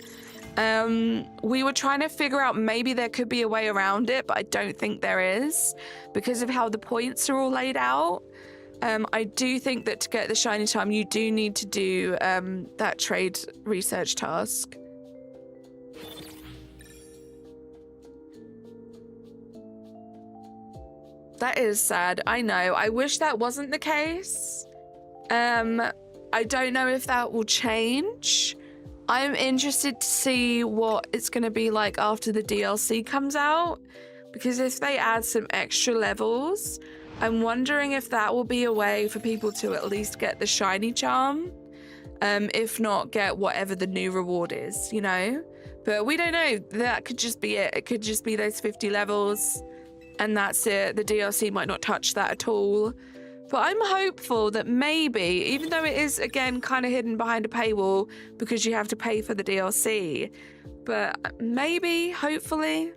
S3: We were trying to figure out maybe there could be a way around it, but I don't think there is because of how the points are all laid out. I do think that to get the Shiny Charm, you do need to do that trade research task. That is sad. I know. I wish that wasn't the case. I don't know if that will change. I'm interested to see what it's going to be like after the DLC comes out. Because if they add some extra levels, I'm wondering if that will be a way for people to at least get the shiny charm. If not, get whatever the new reward is, you know? But we don't know. That could just be it. It could just be those 50 levels. And that's it. The DLC might not touch that at all. But I'm hopeful that maybe, even though it is, again, kind of hidden behind a paywall because you have to pay for the DLC, but maybe, hopefully.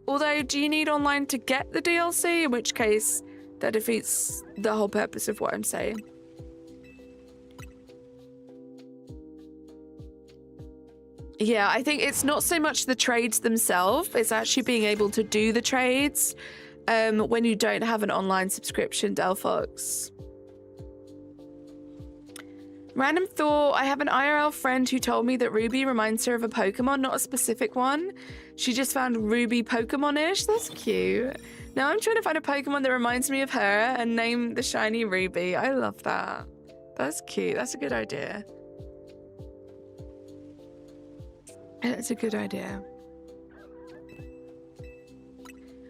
S3: Although, do you need online to get the DLC? In which case, that defeats the whole purpose of what I'm saying. Yeah, I think it's not so much the trades themselves, it's actually being able to do the trades when you don't have an online subscription, Delphox. Random thought, I have an IRL friend who told me that Ruby reminds her of a Pokemon, not a specific one. She just found Ruby Pokemon-ish. That's cute. Now I'm trying to find a Pokemon that reminds me of her and name the shiny Ruby. I love that. That's cute. That's a good idea. That's a good idea.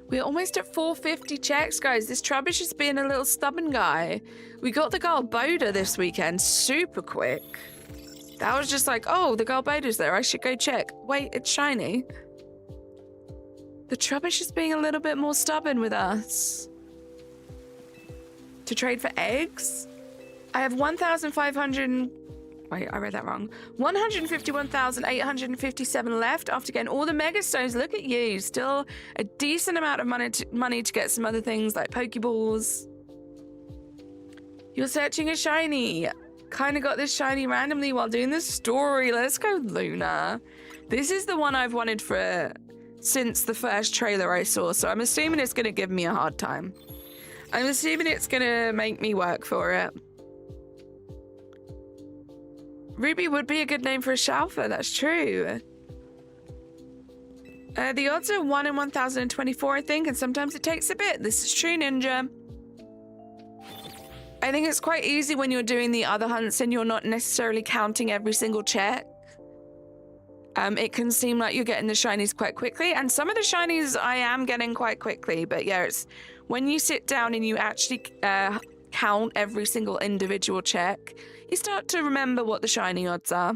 S3: We're almost at 450 checks, guys. This Trubbish has been a little stubborn guy. We got the Galboda this weekend super quick. That was just like, oh, the Galboda's there. I should go check. Wait, it's shiny. The Trubbish is being a little bit more stubborn with us. To trade for eggs? I have 1,500... Wait, I read that wrong. 151,857 left after getting all the mega stones. Look at you. Still a decent amount of money to get some other things like Pokeballs. You're searching a shiny. Kind of got this shiny randomly while doing this story. Let's go, Luna. This is the one I've wanted for since the first trailer I saw, so I'm assuming it's going to give me a hard time. I'm assuming it's going to make me work for it. Ruby would be a good name for a Shalfa, that's true. The odds are 1 in 1,024, I think, and sometimes it takes a bit. This is true, Ninja. I think it's quite easy when you're doing the other hunts and you're not necessarily counting every single check. It can seem like you're getting the shinies quite quickly, and some of the shinies I am getting quite quickly, but yeah, it's when you sit down and you actually count every single individual check, you start to remember what the shiny odds are.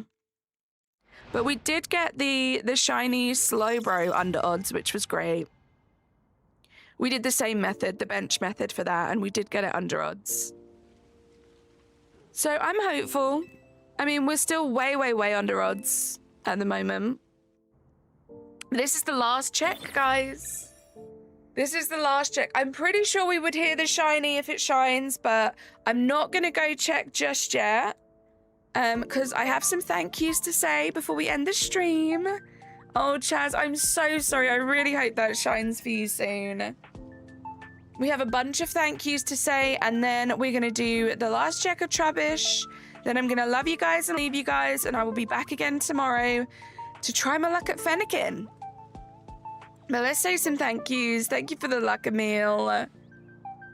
S3: But we did get the shiny Slowbro under odds, which was great. We did the same method, the bench method for that, and we did get it under odds. So I'm hopeful. I mean, we're still way, way, way under odds at the moment. This is the last check, guys. This is the last check. I'm pretty sure we would hear the shiny if it shines, but I'm not going to go check just yet. Because I have some thank yous to say before we end the stream. Oh, Chaz, I'm so sorry. I really hope that shines for you soon. We have a bunch of thank yous to say, and then we're going to do the last check of Trubbish, Then I'm going to love you guys and leave you guys, and I will be back again tomorrow to try my luck at Fennekin. But let's say some thank yous. Thank you for the luck, Emil.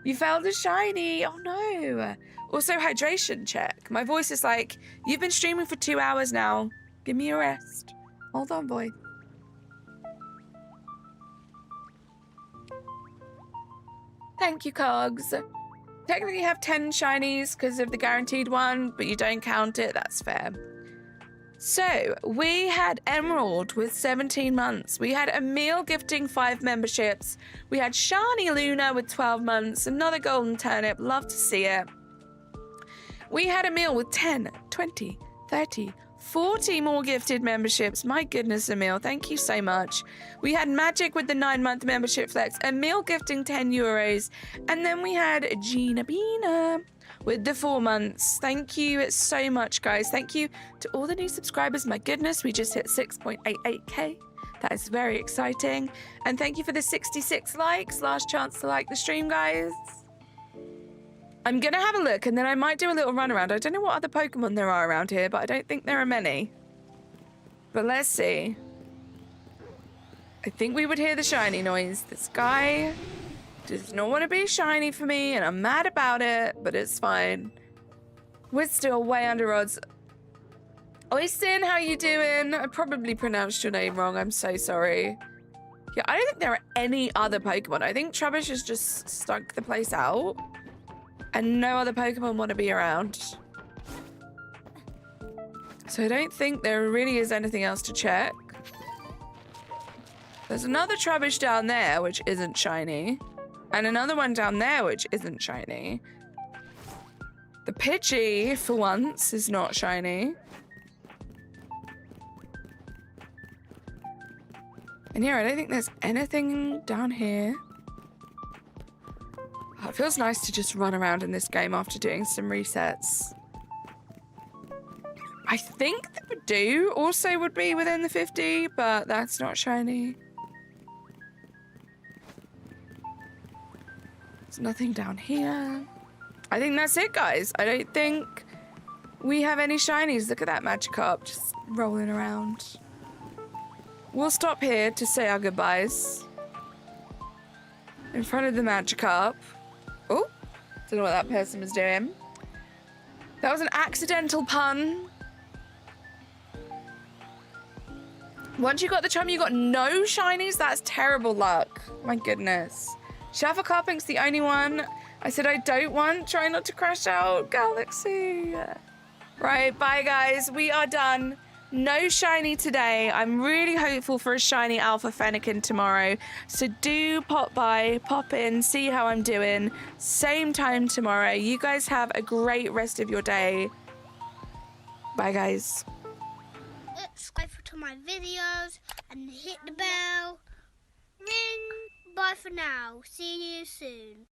S3: You failed a shiny. Oh, no. Also, hydration check. My voice is like, you've been streaming for 2 hours now. Give me a rest. Hold on, boy. Thank you, Cogs. Technically, you have 10 shinies because of the guaranteed one, but you don't count it. That's fair. So, we had Emerald with 17 months. We had Emil gifting 5 memberships. We had Shani Luna with 12 months. Another golden turnip. Love to see it. We had Emil with 10, 20, 30, 40 more gifted memberships. My goodness, Emil, thank you so much. We had Magic with the 9-month membership flex. Emil gifting 10 euros. And then we had Gina Bina with the 4 months. Thank you so much, guys. Thank you to all the new subscribers. My goodness, we just hit 6.88k. That is very exciting. And thank you for the 66 likes. Last chance to like the stream, guys. I'm going to have a look, and then I might do a little run around. I don't know what other Pokemon there are around here, but I don't think there are many. But let's see. I think we would hear the shiny noise. This guy does not want to be shiny for me, and I'm mad about it, but it's fine. We're still way under odds. Oisin, how you doing? I probably pronounced your name wrong. I'm so sorry. Yeah, I don't think there are any other Pokemon. I think Trubbish has just stunk the place out. And no other Pokemon want to be around. So I don't think there really is anything else to check. There's another Trubbish down there, which isn't shiny. And another one down there, which isn't shiny. The Pidgey, for once, is not shiny. And yeah, I don't think there's anything down here. Oh, it feels nice to just run around in this game after doing some resets. I think the Badoo also would be within the 50, but that's not shiny. There's nothing down here. I think that's it, guys. I don't think we have any shinies. Look at that Magikarp just rolling around. We'll stop here to say our goodbyes. In front of the Magikarp. Oh, don't know what that person was doing. That was an accidental pun. Once you got the charm, you got no shinies? That's terrible luck. My goodness. Shufflecarping's the only one. I said I don't want. Try not to crash out. Galaxy. Right, bye guys. We are done. No shiny today. I'm really hopeful for a shiny Alpha Fennekin tomorrow. So do pop by, pop in, see how I'm doing. Same time tomorrow. You guys have a great rest of your day. Bye, guys.
S2: Subscribe to my videos and hit the bell. Ring. Bye for now. See you soon.